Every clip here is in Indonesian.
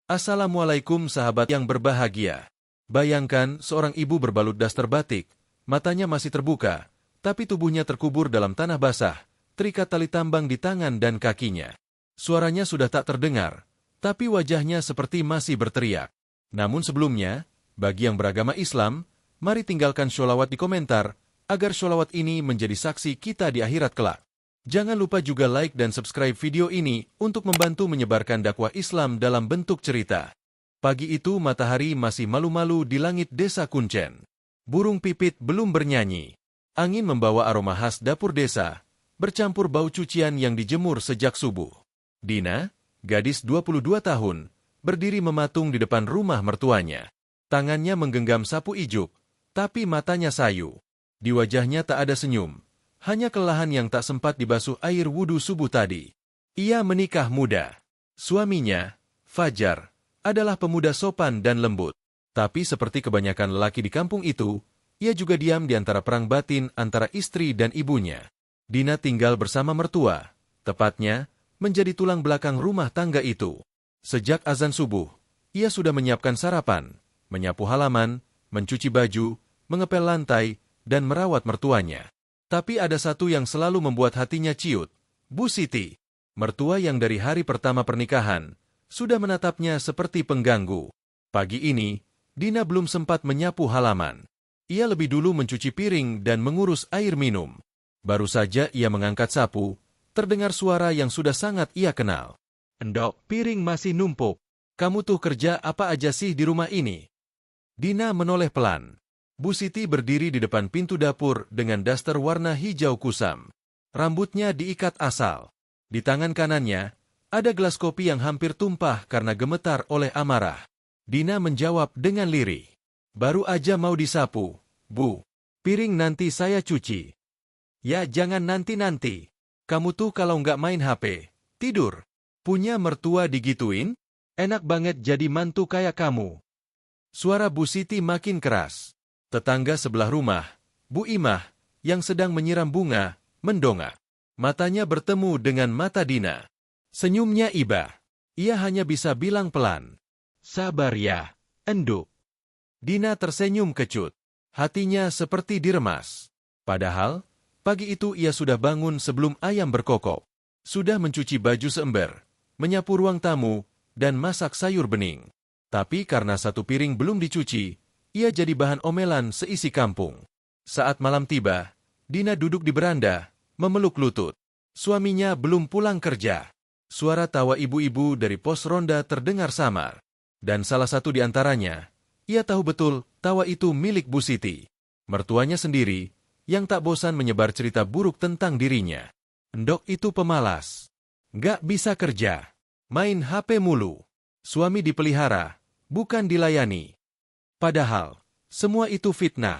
Assalamualaikum sahabat yang berbahagia. Bayangkan seorang ibu berbalut daster batik, matanya masih terbuka, tapi tubuhnya terkubur dalam tanah basah, terikat tali tambang di tangan dan kakinya. Suaranya sudah tak terdengar, tapi wajahnya seperti masih berteriak. Namun sebelumnya, bagi yang beragama Islam, mari tinggalkan sholawat di komentar, agar sholawat ini menjadi saksi kita di akhirat kelak. Jangan lupa juga like dan subscribe video ini untuk membantu menyebarkan dakwah Islam dalam bentuk cerita. Pagi itu matahari masih malu-malu di langit desa Kuncen. Burung pipit belum bernyanyi. Angin membawa aroma khas dapur desa, bercampur bau cucian yang dijemur sejak subuh. Dina, gadis 22 tahun, berdiri mematung di depan rumah mertuanya. Tangannya menggenggam sapu ijuk, tapi matanya sayu. Di wajahnya tak ada senyum. Hanya kelelahan yang tak sempat dibasuh air wudhu subuh tadi. Ia menikah muda. Suaminya, Fajar, adalah pemuda sopan dan lembut. Tapi seperti kebanyakan lelaki di kampung itu, ia juga diam di antara perang batin antara istri dan ibunya. Dina tinggal bersama mertua, tepatnya menjadi tulang belakang rumah tangga itu. Sejak azan subuh, ia sudah menyiapkan sarapan, menyapu halaman, mencuci baju, mengepel lantai, dan merawat mertuanya. Tapi ada satu yang selalu membuat hatinya ciut, Bu Siti. Mertua yang dari hari pertama pernikahan, sudah menatapnya seperti pengganggu. Pagi ini, Dina belum sempat menyapu halaman. Ia lebih dulu mencuci piring dan mengurus air minum. Baru saja ia mengangkat sapu, terdengar suara yang sudah sangat ia kenal. "Endok, piring masih numpuk. Kamu tuh kerja apa aja sih di rumah ini?" Dina menoleh pelan. Bu Siti berdiri di depan pintu dapur dengan daster warna hijau kusam. Rambutnya diikat asal. Di tangan kanannya, ada gelas kopi yang hampir tumpah karena gemetar oleh amarah. Dina menjawab dengan lirih. "Baru aja mau disapu, Bu. Piring nanti saya cuci." "Ya jangan nanti-nanti. Kamu tuh kalau nggak main HP, tidur." Punya mertua digituin? Enak banget jadi mantu kayak kamu. Suara Bu Siti makin keras. Tetangga sebelah rumah, Bu Imah, yang sedang menyiram bunga, mendongak. Matanya bertemu dengan mata Dina. Senyumnya iba. Ia hanya bisa bilang pelan, "Sabar ya, Enduk." Dina tersenyum kecut. Hatinya seperti diremas. Padahal, pagi itu ia sudah bangun sebelum ayam berkokok. Sudah mencuci baju seember, menyapu ruang tamu, dan masak sayur bening. Tapi karena satu piring belum dicuci, ia jadi bahan omelan seisi kampung. Saat malam tiba, Dina duduk di beranda, memeluk lutut. Suaminya belum pulang kerja. Suara tawa ibu-ibu dari pos ronda terdengar samar. Dan salah satu di antaranya, ia tahu betul tawa itu milik Bu Siti. Mertuanya sendiri, yang tak bosan menyebar cerita buruk tentang dirinya. "Endok itu pemalas. Nggak bisa kerja. Main HP mulu. Suami dipelihara, bukan dilayani." Padahal, semua itu fitnah.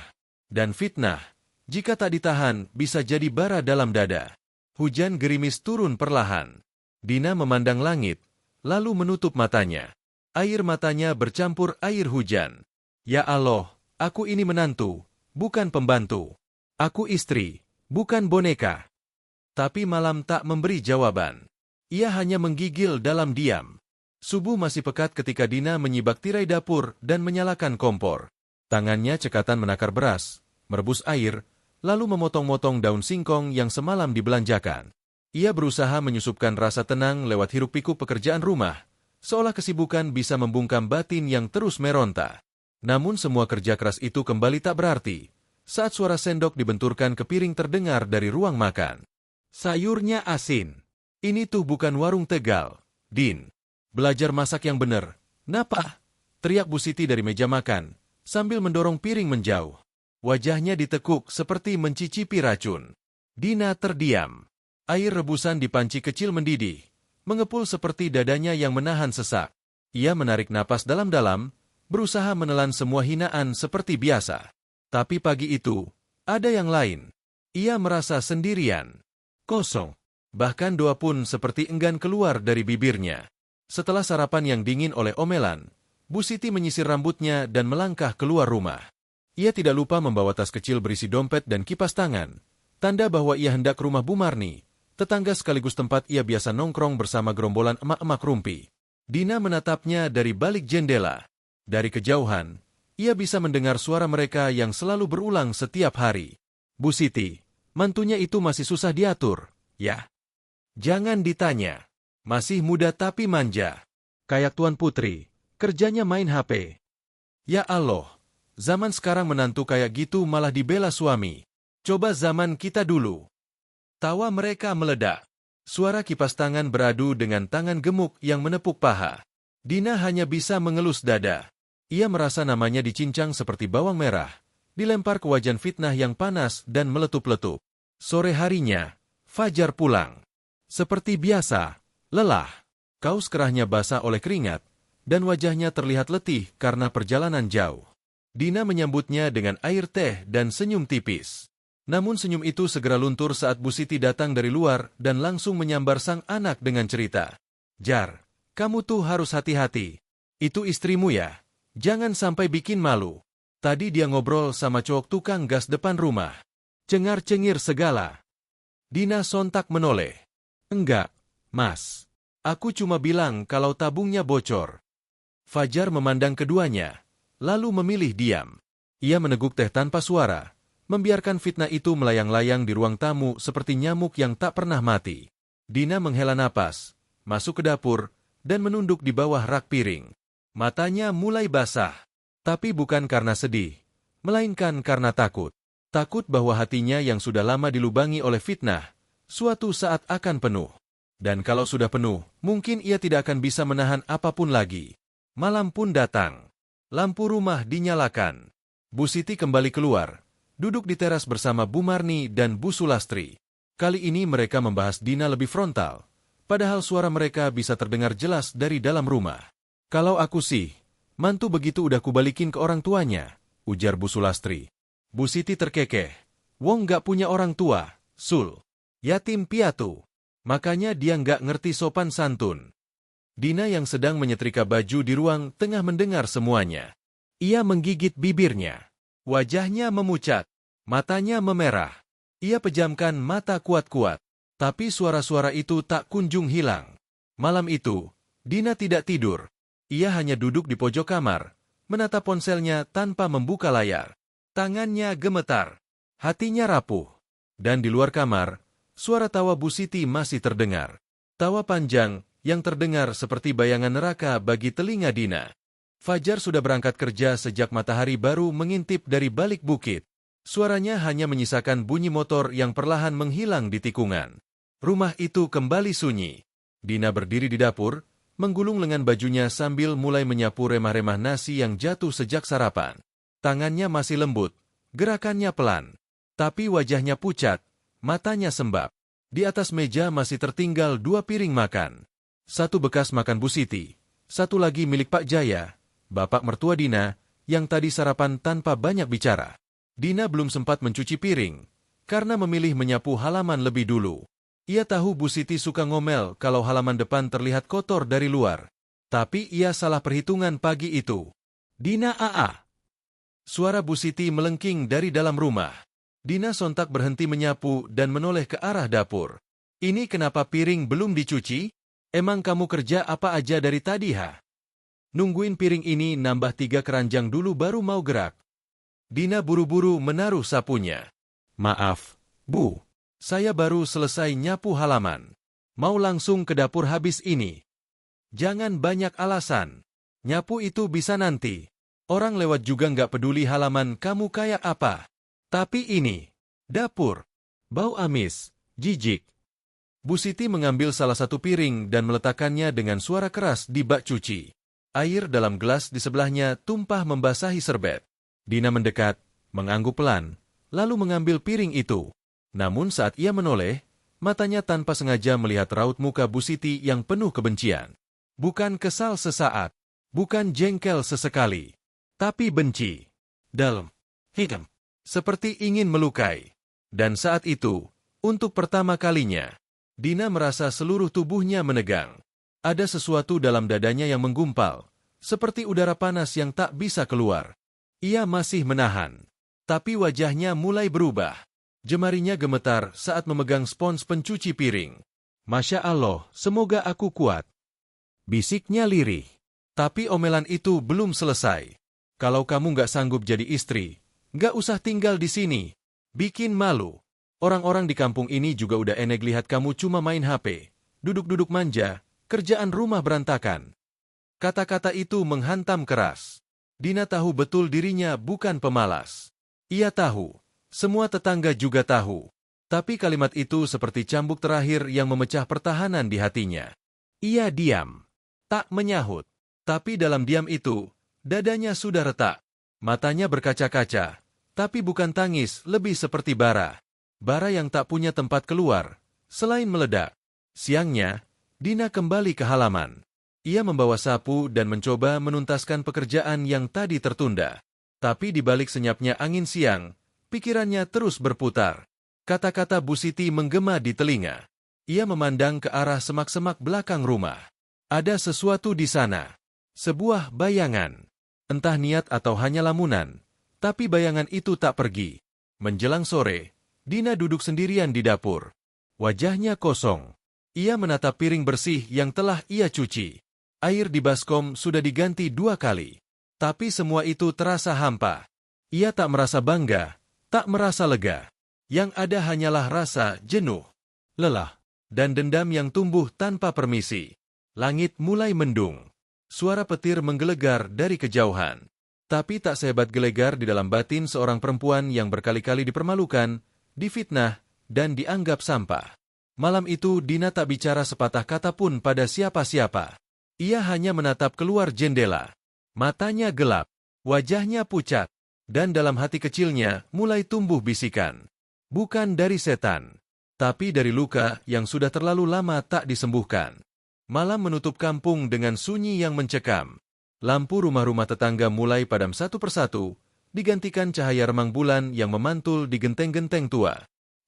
Dan fitnah, jika tak ditahan, bisa jadi bara dalam dada. Hujan gerimis turun perlahan. Dina memandang langit, lalu menutup matanya. Air matanya bercampur air hujan. "Ya Allah, aku ini menantu, bukan pembantu. Aku istri, bukan boneka." Tapi malam tak memberi jawaban. Ia hanya menggigil dalam diam. Subuh masih pekat ketika Dina menyibak tirai dapur dan menyalakan kompor. Tangannya cekatan menakar beras, merebus air, lalu memotong-motong daun singkong yang semalam dibelanjakan. Ia berusaha menyusupkan rasa tenang lewat hiruk-pikuk pekerjaan rumah, seolah kesibukan bisa membungkam batin yang terus meronta. Namun semua kerja keras itu kembali tak berarti, saat suara sendok dibenturkan ke piring terdengar dari ruang makan. "Sayurnya asin. Ini tuh bukan warung Tegal, Din. Belajar masak yang bener." "Napa?" teriak Bu Siti dari meja makan, sambil mendorong piring menjauh. Wajahnya ditekuk seperti mencicipi racun. Dina terdiam. Air rebusan di panci kecil mendidih, mengepul seperti dadanya yang menahan sesak. Ia menarik napas dalam-dalam, berusaha menelan semua hinaan seperti biasa. Tapi pagi itu, ada yang lain. Ia merasa sendirian. Kosong. Bahkan doa pun seperti enggan keluar dari bibirnya. Setelah sarapan yang dingin oleh omelan, Bu Siti menyisir rambutnya dan melangkah keluar rumah. Ia tidak lupa membawa tas kecil berisi dompet dan kipas tangan, tanda bahwa ia hendak ke rumah Bu Marni, tetangga sekaligus tempat ia biasa nongkrong bersama gerombolan emak-emak rumpi. Dina menatapnya dari balik jendela. Dari kejauhan, ia bisa mendengar suara mereka yang selalu berulang setiap hari. Bu Siti, mantunya itu masih susah diatur, ya? Jangan ditanya. Masih muda tapi manja. Kayak Tuan Putri, kerjanya main HP. Ya Allah, zaman sekarang menantu kayak gitu malah dibela suami. Coba zaman kita dulu. Tawa mereka meledak. Suara kipas tangan beradu dengan tangan gemuk yang menepuk paha. Dina hanya bisa mengelus dada. Ia merasa namanya dicincang seperti bawang merah, dilempar ke wajan fitnah yang panas dan meletup-letup. Sore harinya, Fajar pulang. Seperti biasa, lelah. Kaus kerahnya basah oleh keringat, dan wajahnya terlihat letih karena perjalanan jauh. Dina menyambutnya dengan air teh dan senyum tipis. Namun senyum itu segera luntur saat Bu Siti datang dari luar dan langsung menyambar sang anak dengan cerita. Jar, kamu tuh harus hati-hati. Itu istrimu ya? Jangan sampai bikin malu. Tadi dia ngobrol sama cowok tukang gas depan rumah. Cengar-cengir segala. Dina sontak menoleh. Enggak, Mas. Aku cuma bilang kalau tabungnya bocor. Fajar memandang keduanya, lalu memilih diam. Ia meneguk teh tanpa suara, membiarkan fitnah itu melayang-layang di ruang tamu seperti nyamuk yang tak pernah mati. Dina menghela napas, masuk ke dapur, dan menunduk di bawah rak piring. Matanya mulai basah, tapi bukan karena sedih, melainkan karena takut. Takut bahwa hatinya yang sudah lama dilubangi oleh fitnah, suatu saat akan penuh. Dan kalau sudah penuh, mungkin ia tidak akan bisa menahan apapun lagi. Malam pun datang. Lampu rumah dinyalakan. Bu Siti kembali keluar, duduk di teras bersama Bu Marni dan Bu Sulastri. Kali ini mereka membahas Dina lebih frontal, padahal suara mereka bisa terdengar jelas dari dalam rumah. Kalau aku sih, mantu begitu udah kubalikin ke orang tuanya, ujar Bu Sulastri. Bu Siti terkekeh. Wong gak punya orang tua, Sul. Yatim piatu. Makanya dia nggak ngerti sopan santun. Dina yang sedang menyetrika baju di ruang tengah mendengar semuanya. Ia menggigit bibirnya. Wajahnya memucat. Matanya memerah. Ia pejamkan mata kuat-kuat. Tapi suara-suara itu tak kunjung hilang. Malam itu, Dina tidak tidur. Ia hanya duduk di pojok kamar, menatap ponselnya tanpa membuka layar. Tangannya gemetar. Hatinya rapuh. Dan di luar kamar, suara tawa Bu Siti masih terdengar. Tawa panjang yang terdengar seperti bayangan neraka bagi telinga Dina. Fajar sudah berangkat kerja sejak matahari baru mengintip dari balik bukit. Suaranya hanya menyisakan bunyi motor yang perlahan menghilang di tikungan. Rumah itu kembali sunyi. Dina berdiri di dapur, menggulung lengan bajunya sambil mulai menyapu remah-remah nasi yang jatuh sejak sarapan. Tangannya masih lembut, gerakannya pelan. Tapi wajahnya pucat, matanya sembab. Di atas meja masih tertinggal 2 piring makan. Satu bekas makan Bu Siti, satu lagi milik Pak Jaya, bapak mertua Dina, yang tadi sarapan tanpa banyak bicara. Dina belum sempat mencuci piring, karena memilih menyapu halaman lebih dulu. Ia tahu Bu Siti suka ngomel kalau halaman depan terlihat kotor dari luar. Tapi ia salah perhitungan pagi itu. Dina AA. Suara Bu Siti melengking dari dalam rumah. Dina sontak berhenti menyapu dan menoleh ke arah dapur. Ini kenapa piring belum dicuci? Emang kamu kerja apa aja dari tadi, ha? Nungguin piring ini nambah 3 keranjang dulu baru mau gerak. Dina buru-buru menaruh sapunya. Maaf, Bu. Saya baru selesai nyapu halaman. Mau langsung ke dapur habis ini. Jangan banyak alasan. Nyapu itu bisa nanti. Orang lewat juga nggak peduli halaman kamu kayak apa. Tapi ini, dapur. Bau amis, jijik. Bu Siti mengambil salah satu piring dan meletakkannya dengan suara keras di bak cuci. Air dalam gelas di sebelahnya tumpah membasahi serbet. Dina mendekat, mengangguk pelan, lalu mengambil piring itu. Namun saat ia menoleh, matanya tanpa sengaja melihat raut muka Bu Siti yang penuh kebencian. Bukan kesal sesaat, bukan jengkel sesekali, tapi benci. Dalam, hitam, seperti ingin melukai. Dan saat itu, untuk pertama kalinya, Dina merasa seluruh tubuhnya menegang. Ada sesuatu dalam dadanya yang menggumpal, seperti udara panas yang tak bisa keluar. Ia masih menahan, tapi wajahnya mulai berubah. Jemarinya gemetar saat memegang spons pencuci piring. Masya Allah, semoga aku kuat. bisiknya lirih. Tapi omelan itu belum selesai. Kalau kamu nggak sanggup jadi istri, nggak usah tinggal di sini. Bikin malu. Orang-orang di kampung ini juga udah enek lihat kamu cuma main HP, duduk-duduk manja, kerjaan rumah berantakan. Kata-kata itu menghantam keras. Dina tahu betul dirinya bukan pemalas. Ia tahu. Semua tetangga juga tahu. Tapi kalimat itu seperti cambuk terakhir yang memecah pertahanan di hatinya. Ia diam. Tak menyahut. Tapi dalam diam itu, dadanya sudah retak. Matanya berkaca-kaca. Tapi bukan tangis, lebih seperti bara. Bara yang tak punya tempat keluar, selain meledak. Siangnya, Dina kembali ke halaman. Ia membawa sapu dan mencoba menuntaskan pekerjaan yang tadi tertunda. Tapi di balik senyapnya angin siang, pikirannya terus berputar. Kata-kata Bu Siti menggema di telinga. Ia memandang ke arah semak-semak belakang rumah. Ada sesuatu di sana. Sebuah bayangan. Entah niat atau hanya lamunan. Tapi bayangan itu tak pergi. Menjelang sore, Dina duduk sendirian di dapur. Wajahnya kosong. Ia menatap piring bersih yang telah ia cuci. Air di baskom sudah diganti 2 kali. Tapi semua itu terasa hampa. Ia tak merasa bangga, tak merasa lega. Yang ada hanyalah rasa jenuh, lelah, dan dendam yang tumbuh tanpa permisi. Langit mulai mendung. Suara petir menggelegar dari kejauhan. Tapi tak sehebat gelegar di dalam batin seorang perempuan yang berkali-kali dipermalukan, difitnah, dan dianggap sampah. Malam itu Dina tak bicara sepatah kata pun pada siapa-siapa. Ia hanya menatap keluar jendela. Matanya gelap, wajahnya pucat, dan dalam hati kecilnya mulai tumbuh bisikan. Bukan dari setan, tapi dari luka yang sudah terlalu lama tak disembuhkan. Malam menutup kampung dengan sunyi yang mencekam. Lampu rumah-rumah tetangga mulai padam satu persatu, digantikan cahaya remang bulan yang memantul di genteng-genteng tua.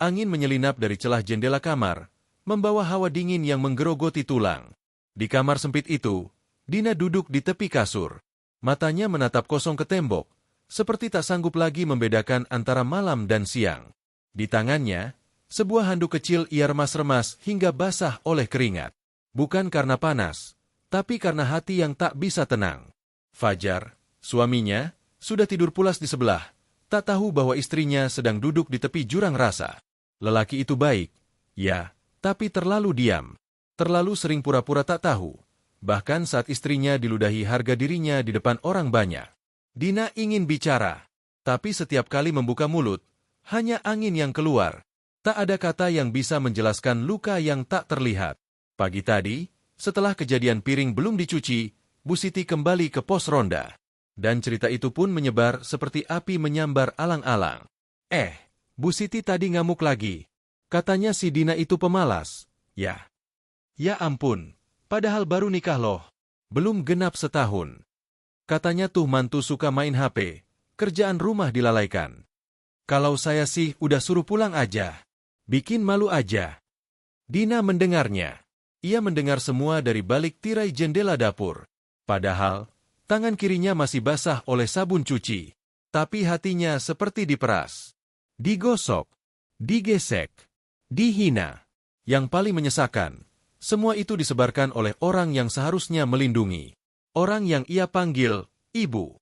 Angin menyelinap dari celah jendela kamar, membawa hawa dingin yang menggerogoti tulang. Di kamar sempit itu, Dina duduk di tepi kasur. Matanya menatap kosong ke tembok, seperti tak sanggup lagi membedakan antara malam dan siang. Di tangannya, sebuah handuk kecil ia remas-remas hingga basah oleh keringat. Bukan karena panas, tapi karena hati yang tak bisa tenang. Fajar, suaminya, sudah tidur pulas di sebelah, tak tahu bahwa istrinya sedang duduk di tepi jurang rasa. Lelaki itu baik, ya, tapi terlalu diam. Terlalu sering pura-pura tak tahu. Bahkan saat istrinya diludahi harga dirinya di depan orang banyak. Dina ingin bicara, tapi setiap kali membuka mulut, hanya angin yang keluar. Tak ada kata yang bisa menjelaskan luka yang tak terlihat. Pagi tadi, setelah kejadian piring belum dicuci, Bu Siti kembali ke pos ronda. Dan cerita itu pun menyebar seperti api menyambar alang-alang. Bu Siti tadi ngamuk lagi. Katanya si Dina itu pemalas. Ya. Ya ampun, padahal baru nikah loh. Belum genap setahun. Katanya tuh mantu suka main HP, kerjaan rumah dilalaikan. Kalau saya sih udah suruh pulang aja. Bikin malu aja. Dina mendengarnya. Ia mendengar semua dari balik tirai jendela dapur. Padahal, tangan kirinya masih basah oleh sabun cuci. Tapi hatinya seperti diperas. Digosok. Digesek. Dihina. Yang paling menyesakan, semua itu disebarkan oleh orang yang seharusnya melindungi. Orang yang ia panggil, ibu.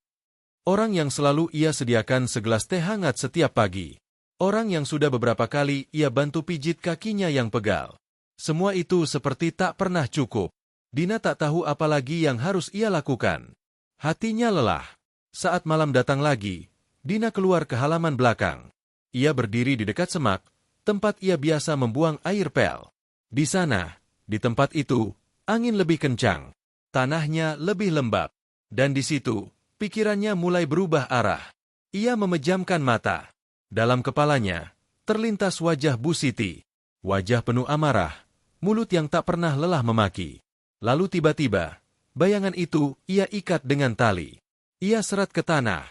Orang yang selalu ia sediakan segelas teh hangat setiap pagi. Orang yang sudah beberapa kali ia bantu pijit kakinya yang pegal. Semua itu seperti tak pernah cukup. Dina tak tahu apa lagi yang harus ia lakukan. Hatinya lelah. Saat malam datang lagi, Dina keluar ke halaman belakang. Ia berdiri di dekat semak, tempat ia biasa membuang air pel. Di sana, di tempat itu, angin lebih kencang. Tanahnya lebih lembab. Dan di situ, pikirannya mulai berubah arah. Ia memejamkan mata. Dalam kepalanya, terlintas wajah Bu Siti. Wajah penuh amarah. Mulut yang tak pernah lelah memaki. Lalu tiba-tiba, bayangan itu ia ikat dengan tali. Ia seret ke tanah.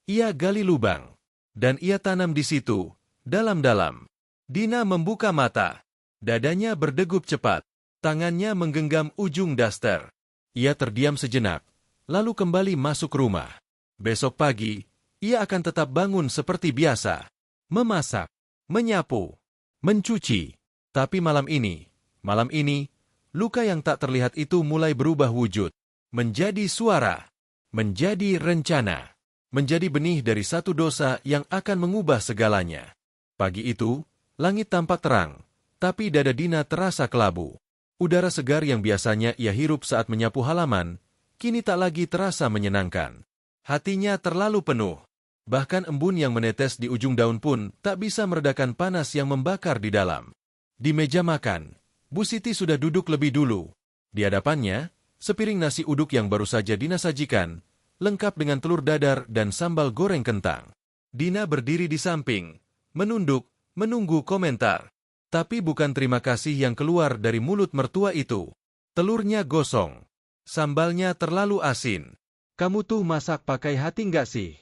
Ia gali lubang. Dan ia tanam di situ, dalam-dalam. Dina membuka mata. Dadanya berdegup cepat. Tangannya menggenggam ujung daster. Ia terdiam sejenak, lalu kembali masuk rumah. Besok pagi, ia akan tetap bangun seperti biasa. Memasak, menyapu, mencuci. Tapi malam ini, Luka yang tak terlihat itu mulai berubah wujud, menjadi suara, menjadi rencana, menjadi benih dari satu dosa yang akan mengubah segalanya. Pagi itu, langit tampak terang, tapi dada Dina terasa kelabu. Udara segar yang biasanya ia hirup saat menyapu halaman, kini tak lagi terasa menyenangkan. Hatinya terlalu penuh. Bahkan embun yang menetes di ujung daun pun tak bisa meredakan panas yang membakar di dalam. Di meja makan, Bu Siti sudah duduk lebih dulu. Di hadapannya, sepiring nasi uduk yang baru saja Dina sajikan, lengkap dengan telur dadar dan sambal goreng kentang. Dina berdiri di samping, menunduk, menunggu komentar. Tapi bukan terima kasih yang keluar dari mulut mertua itu. Telurnya gosong. Sambalnya terlalu asin. Kamu tuh masak pakai hati nggak sih?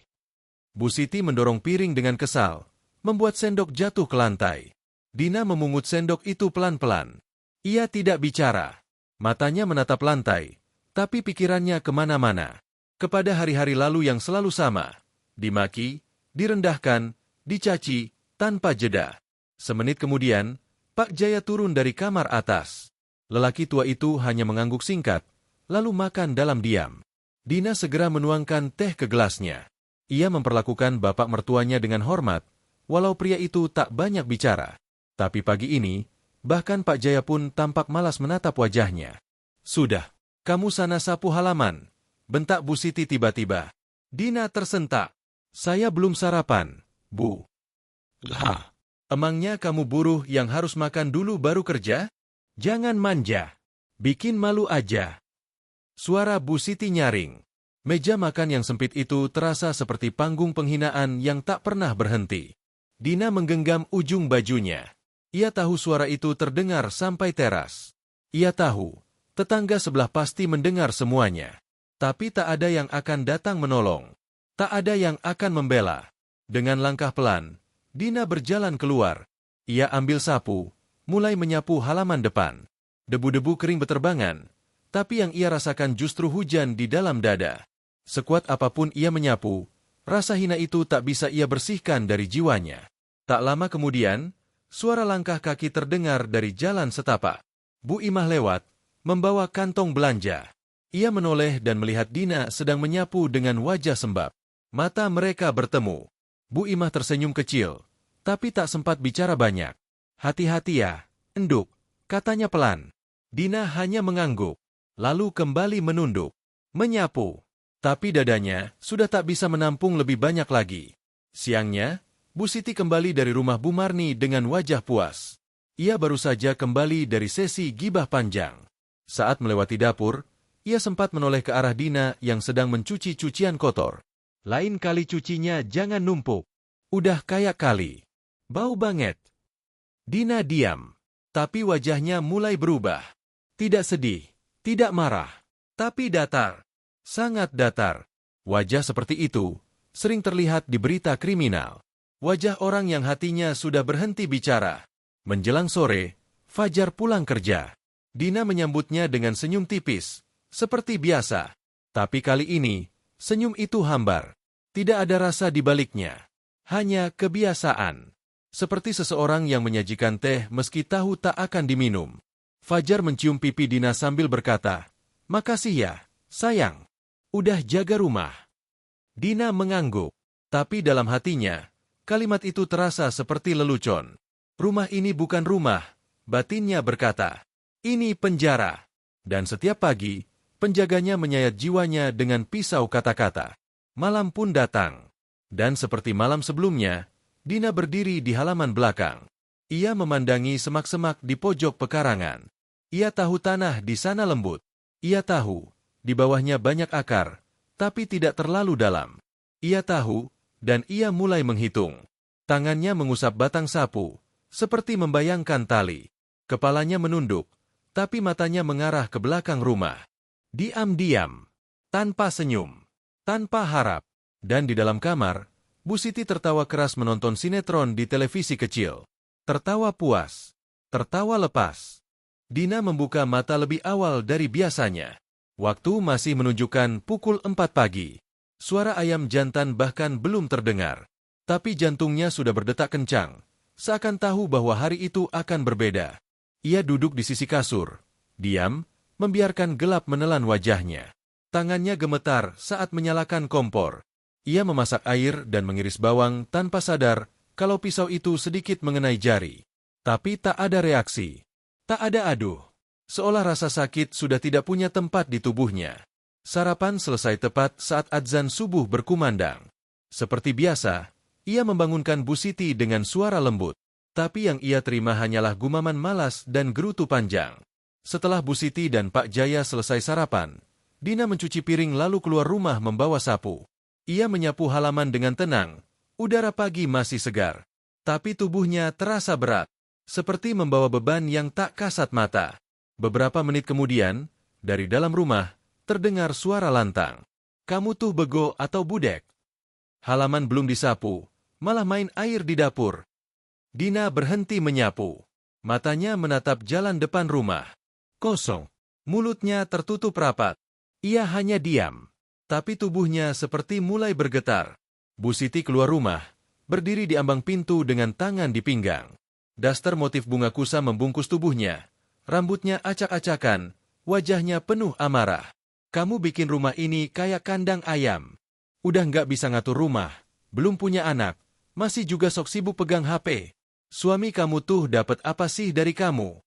Bu Siti mendorong piring dengan kesal, membuat sendok jatuh ke lantai. Dina memungut sendok itu pelan-pelan. Ia tidak bicara. Matanya menatap lantai, tapi pikirannya kemana-mana. Kepada hari-hari lalu yang selalu sama. Dimaki, direndahkan, dicaci, tanpa jeda. Semenit kemudian, Pak Jaya turun dari kamar atas. Lelaki tua itu hanya mengangguk singkat, lalu makan dalam diam. Dina segera menuangkan teh ke gelasnya. Ia memperlakukan bapak mertuanya dengan hormat, walau pria itu tak banyak bicara. Tapi pagi ini, bahkan Pak Jaya pun tampak malas menatap wajahnya. Sudah, kamu sana sapu halaman, bentak Bu Siti tiba-tiba. Dina tersentak. Saya belum sarapan, Bu. Lah, emangnya kamu buruh yang harus makan dulu baru kerja? Jangan manja. Bikin malu aja. Suara Bu Siti nyaring. Meja makan yang sempit itu terasa seperti panggung penghinaan yang tak pernah berhenti. Dina menggenggam ujung bajunya. Ia tahu suara itu terdengar sampai teras. Ia tahu, tetangga sebelah pasti mendengar semuanya. Tapi tak ada yang akan datang menolong. Tak ada yang akan membela. Dengan langkah pelan, Dina berjalan keluar. Ia ambil sapu, mulai menyapu halaman depan. Debu-debu kering beterbangan, tapi yang ia rasakan justru hujan di dalam dada. Sekuat apapun ia menyapu, rasa hina itu tak bisa ia bersihkan dari jiwanya. Tak lama kemudian, suara langkah kaki terdengar dari jalan setapak. Bu Imah lewat, membawa kantong belanja. Ia menoleh dan melihat Dina sedang menyapu dengan wajah sembab. Mata mereka bertemu. Bu Imah tersenyum kecil, tapi tak sempat bicara banyak. Hati-hati ya, enduk, katanya pelan. Dina hanya mengangguk, lalu kembali menunduk, menyapu. Tapi dadanya sudah tak bisa menampung lebih banyak lagi. Siangnya, Bu Siti kembali dari rumah Bu Marni dengan wajah puas. Ia baru saja kembali dari sesi gibah panjang. Saat melewati dapur, ia sempat menoleh ke arah Dina yang sedang mencuci cucian kotor. Lain kali cucinya jangan numpuk. Udah kayak kali. Bau banget. Dina diam, tapi wajahnya mulai berubah. Tidak sedih, tidak marah, tapi datar. Sangat datar. Wajah seperti itu sering terlihat di berita kriminal. Wajah orang yang hatinya sudah berhenti bicara. Menjelang sore, Fajar pulang kerja. Dina menyambutnya dengan senyum tipis, seperti biasa. Tapi kali ini, senyum itu hambar. Tidak ada rasa di baliknya. Hanya kebiasaan. Seperti seseorang yang menyajikan teh meski tahu tak akan diminum. Fajar mencium pipi Dina sambil berkata, "Makasih ya, sayang. Udah jaga rumah." Dina mengangguk, tapi dalam hatinya, kalimat itu terasa seperti lelucon. Rumah ini bukan rumah, batinnya berkata. Ini penjara. Dan setiap pagi, penjaganya menyayat jiwanya dengan pisau kata-kata. Malam pun datang. Dan seperti malam sebelumnya, Dina berdiri di halaman belakang. Ia memandangi semak-semak di pojok pekarangan. Ia tahu tanah di sana lembut. Ia tahu, di bawahnya banyak akar, tapi tidak terlalu dalam. Ia tahu, dan ia mulai menghitung. Tangannya mengusap batang sapu, seperti membayangkan tali. Kepalanya menunduk, tapi matanya mengarah ke belakang rumah. Diam-diam, tanpa senyum, tanpa harap. Dan di dalam kamar, Bu Siti tertawa keras menonton sinetron di televisi kecil. Tertawa puas, tertawa lepas. Dina membuka mata lebih awal dari biasanya. Waktu masih menunjukkan pukul 4 pagi. Suara ayam jantan bahkan belum terdengar. Tapi jantungnya sudah berdetak kencang, seakan tahu bahwa hari itu akan berbeda. Ia duduk di sisi kasur, Diam, membiarkan gelap menelan wajahnya. Tangannya gemetar saat menyalakan kompor. Ia memasak air dan mengiris bawang tanpa sadar kalau pisau itu sedikit mengenai jari. Tapi tak ada reaksi. Tak ada aduh. Seolah rasa sakit sudah tidak punya tempat di tubuhnya. Sarapan selesai tepat saat adzan subuh berkumandang. Seperti biasa, ia membangunkan Bu Siti dengan suara lembut. Tapi yang ia terima hanyalah gumaman malas dan gerutu panjang. Setelah Bu Siti dan Pak Jaya selesai sarapan, Dina mencuci piring lalu keluar rumah membawa sapu. Ia menyapu halaman dengan tenang. Udara pagi masih segar. Tapi tubuhnya terasa berat. Seperti membawa beban yang tak kasat mata. Beberapa menit kemudian, dari dalam rumah, terdengar suara lantang. "Kamu tuh bego atau budek? Halaman belum disapu, malah main air di dapur." Dina berhenti menyapu. Matanya menatap jalan depan rumah. Kosong. Mulutnya tertutup rapat. Ia hanya diam. Tapi tubuhnya seperti mulai bergetar. Bu Siti keluar rumah, berdiri di ambang pintu dengan tangan di pinggang. Daster motif bunga kusa membungkus tubuhnya. Rambutnya acak-acakan, wajahnya penuh amarah. "Kamu bikin rumah ini kayak kandang ayam. Udah nggak bisa ngatur rumah, belum punya anak, masih juga sok sibuk pegang HP. Suami kamu tuh dapat apa sih dari kamu?"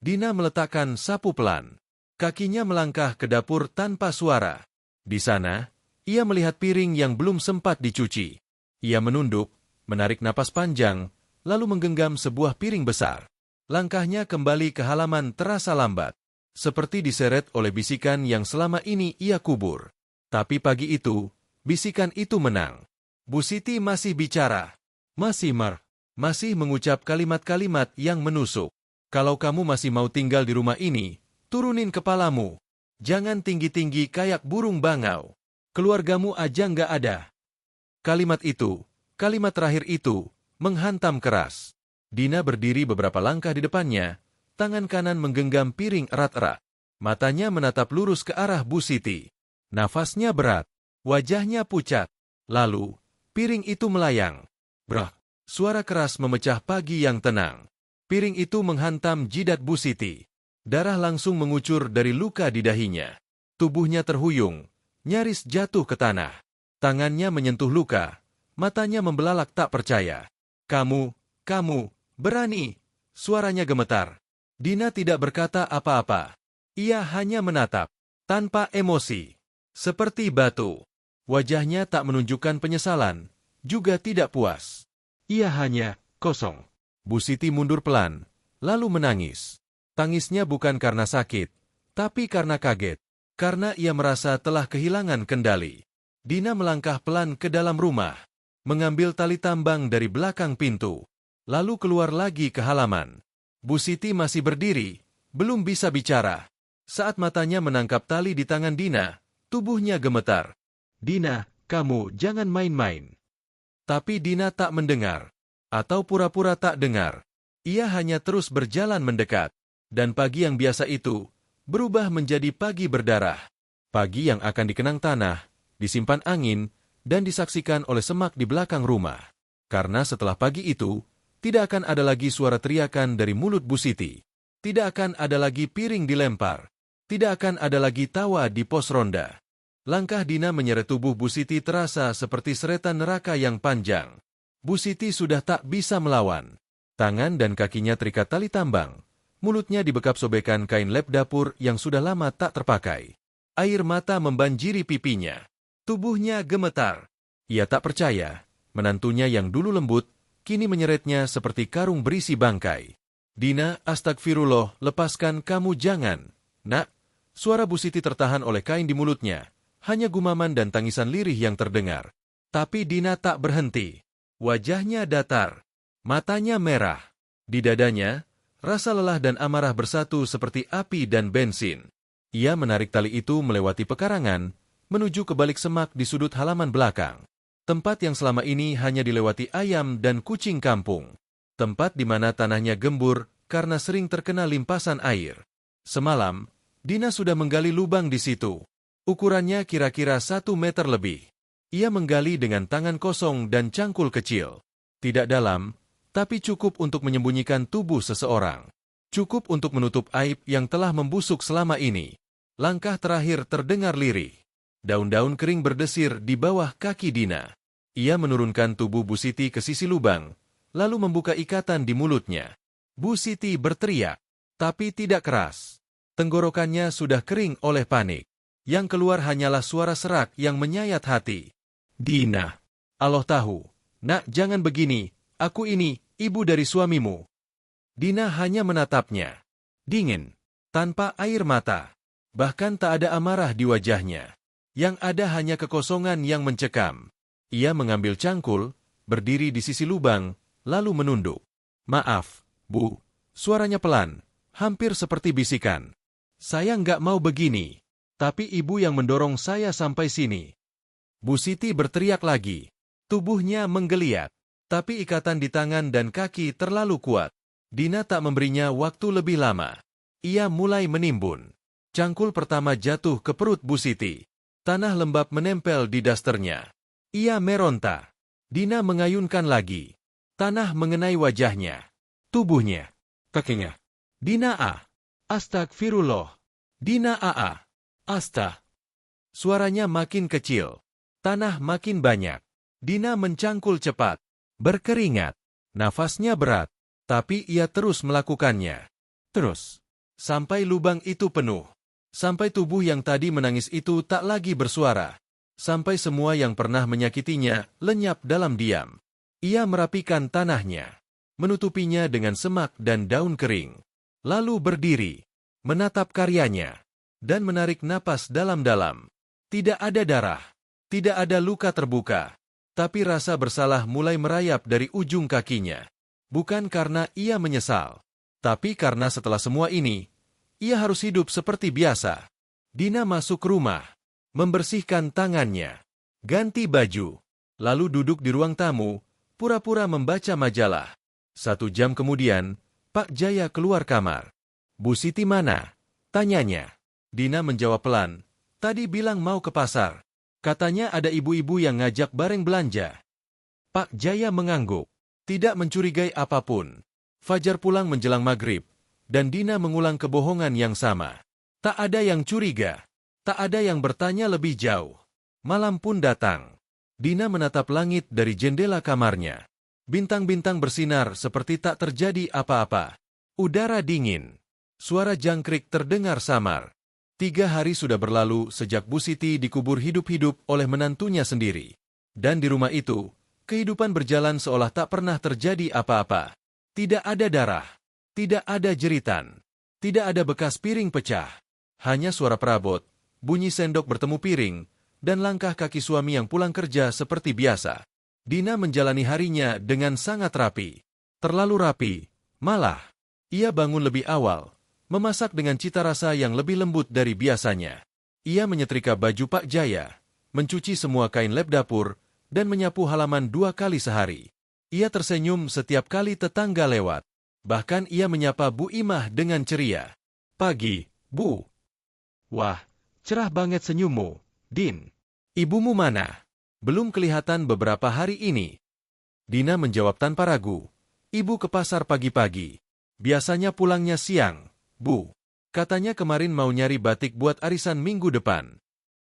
Dina meletakkan sapu pelan. Kakinya melangkah ke dapur tanpa suara. Di sana, ia melihat piring yang belum sempat dicuci. Ia menunduk, menarik napas panjang, lalu menggenggam sebuah piring besar. Langkahnya kembali ke halaman terasa lambat. Seperti diseret oleh bisikan yang selama ini ia kubur. Tapi pagi itu, bisikan itu menang. Bu Siti masih bicara. Masih mengucap kalimat-kalimat yang menusuk. "Kalau kamu masih mau tinggal di rumah ini, turunin kepalamu. Jangan tinggi-tinggi kayak burung bangau. Keluargamu aja nggak ada." Kalimat terakhir itu, menghantam keras. Dina berdiri beberapa langkah di depannya, tangan kanan menggenggam piring erat-erat. Matanya menatap lurus ke arah Bu Siti. Nafasnya berat, wajahnya pucat. Lalu, piring itu melayang. Brak! Suara keras memecah pagi yang tenang. Piring itu menghantam jidat Bu Siti. Darah langsung mengucur dari luka di dahinya. Tubuhnya terhuyung, nyaris jatuh ke tanah. Tangannya menyentuh luka, matanya membelalak tak percaya. Kamu berani!" Suaranya gemetar. Dina tidak berkata apa-apa. Ia hanya menatap, tanpa emosi. Seperti batu. Wajahnya tak menunjukkan penyesalan, juga tidak puas. Ia hanya kosong. Bu Siti mundur pelan, lalu menangis. Tangisnya bukan karena sakit, tapi karena kaget. Karena ia merasa telah kehilangan kendali. Dina melangkah pelan ke dalam rumah, mengambil tali tambang dari belakang pintu, lalu keluar lagi ke halaman. Bu Siti masih berdiri, belum bisa bicara. Saat matanya menangkap tali di tangan Dina, tubuhnya gemetar. "Dina, kamu jangan main-main." Tapi Dina tak mendengar, atau pura-pura tak dengar. Ia hanya terus berjalan mendekat, dan pagi yang biasa itu berubah menjadi pagi berdarah. Pagi yang akan dikenang tanah, disimpan angin, dan disaksikan oleh semak di belakang rumah. Karena setelah pagi itu, tidak akan ada lagi suara teriakan dari mulut Bu Siti. Tidak akan ada lagi piring dilempar. Tidak akan ada lagi tawa di pos ronda. Langkah Dina menyeret tubuh Bu Siti terasa seperti seretan neraka yang panjang. Bu Siti sudah tak bisa melawan. Tangan dan kakinya terikat tali tambang. Mulutnya dibekap sobekan kain lap dapur yang sudah lama tak terpakai. Air mata membanjiri pipinya. Tubuhnya gemetar. Ia tak percaya. Menantunya yang dulu lembut, kini menyeretnya seperti karung berisi bangkai. "Dina, astagfirullah, lepaskan, kamu jangan." "Nak." Suara Bu Siti tertahan oleh kain di mulutnya. Hanya gumaman dan tangisan lirih yang terdengar. Tapi Dina tak berhenti. Wajahnya datar. Matanya merah. Di dadanya, rasa lelah dan amarah bersatu seperti api dan bensin. Ia menarik tali itu melewati pekarangan, menuju ke balik semak di sudut halaman belakang. Tempat yang selama ini hanya dilewati ayam dan kucing kampung. Tempat di mana tanahnya gembur karena sering terkena limpasan air. Semalam, Dina sudah menggali lubang di situ. Ukurannya kira-kira 1 meter lebih. Ia menggali dengan tangan kosong dan cangkul kecil. Tidak dalam, tapi cukup untuk menyembunyikan tubuh seseorang. Cukup untuk menutup aib yang telah membusuk selama ini. Langkah terakhir terdengar lirih. Daun-daun kering berdesir di bawah kaki Dina. Ia menurunkan tubuh Bu Siti ke sisi lubang, lalu membuka ikatan di mulutnya. Bu Siti berteriak, tapi tidak keras. Tenggorokannya sudah kering oleh panik. Yang keluar hanyalah suara serak yang menyayat hati. Dina, Allah tahu. Nak, jangan begini. Aku ini, ibu dari suamimu. Dina hanya menatapnya. Dingin, tanpa air mata. Bahkan tak ada amarah di wajahnya. Yang ada hanya kekosongan yang mencekam. Ia mengambil cangkul, berdiri di sisi lubang, lalu menunduk. Maaf, Bu. Suaranya pelan, hampir seperti bisikan. Saya nggak mau begini. Tapi ibu yang mendorong saya sampai sini. Bu Siti berteriak lagi. Tubuhnya menggeliat. Tapi ikatan di tangan dan kaki terlalu kuat. Dina tak memberinya waktu lebih lama. Ia mulai menimbun. Cangkul pertama jatuh ke perut Bu Siti. Tanah lembab menempel di dasternya. Ia meronta. Dina mengayunkan lagi. Tanah mengenai wajahnya. Tubuhnya. Kakinya. Dina A. Astagfirullah. Dina A. Asta. Suaranya makin kecil. Tanah makin banyak. Dina mencangkul cepat. Berkeringat. Nafasnya berat. Tapi ia terus melakukannya. Terus. Sampai lubang itu penuh. Sampai tubuh yang tadi menangis itu tak lagi bersuara. Sampai semua yang pernah menyakitinya lenyap dalam diam. Ia merapikan tanahnya. Menutupinya dengan semak dan daun kering. Lalu berdiri. Menatap karyanya. Dan menarik napas dalam-dalam. Tidak ada darah. Tidak ada luka terbuka. Tapi rasa bersalah mulai merayap dari ujung kakinya. Bukan karena ia menyesal. Tapi karena setelah semua ini, ia harus hidup seperti biasa. Dina masuk rumah. Membersihkan tangannya. Ganti baju. Lalu duduk di ruang tamu, pura-pura membaca majalah. 1 jam kemudian, Pak Jaya keluar kamar. Bu Siti mana? Tanyanya. Dina menjawab pelan. Tadi bilang mau ke pasar. Katanya ada ibu-ibu yang ngajak bareng belanja. Pak Jaya mengangguk. Tidak mencurigai apapun. Fajar pulang menjelang maghrib. Dan Dina mengulang kebohongan yang sama. Tak ada yang curiga. Tak ada yang bertanya lebih jauh. Malam pun datang. Dina menatap langit dari jendela kamarnya. Bintang-bintang bersinar seperti tak terjadi apa-apa. Udara dingin. Suara jangkrik terdengar samar. 3 hari sudah berlalu sejak Bu Siti dikubur hidup-hidup oleh menantunya sendiri. Dan di rumah itu, kehidupan berjalan seolah tak pernah terjadi apa-apa. Tidak ada darah. Tidak ada jeritan. Tidak ada bekas piring pecah. Hanya suara perabot, bunyi sendok bertemu piring, dan langkah kaki suami yang pulang kerja seperti biasa. Dina menjalani harinya dengan sangat rapi. Terlalu rapi, malah. Ia bangun lebih awal, memasak dengan cita rasa yang lebih lembut dari biasanya. Ia menyetrika baju Pak Jaya, mencuci semua kain lap dapur, dan menyapu halaman 2 kali sehari. Ia tersenyum setiap kali tetangga lewat. Bahkan ia menyapa Bu Imah dengan ceria. Pagi, Bu. Wah, cerah banget senyummu, Din. Ibumu mana? Belum kelihatan beberapa hari ini. Dina menjawab tanpa ragu. Ibu ke pasar pagi-pagi. Biasanya pulangnya siang, Bu. Katanya kemarin mau nyari batik buat arisan minggu depan.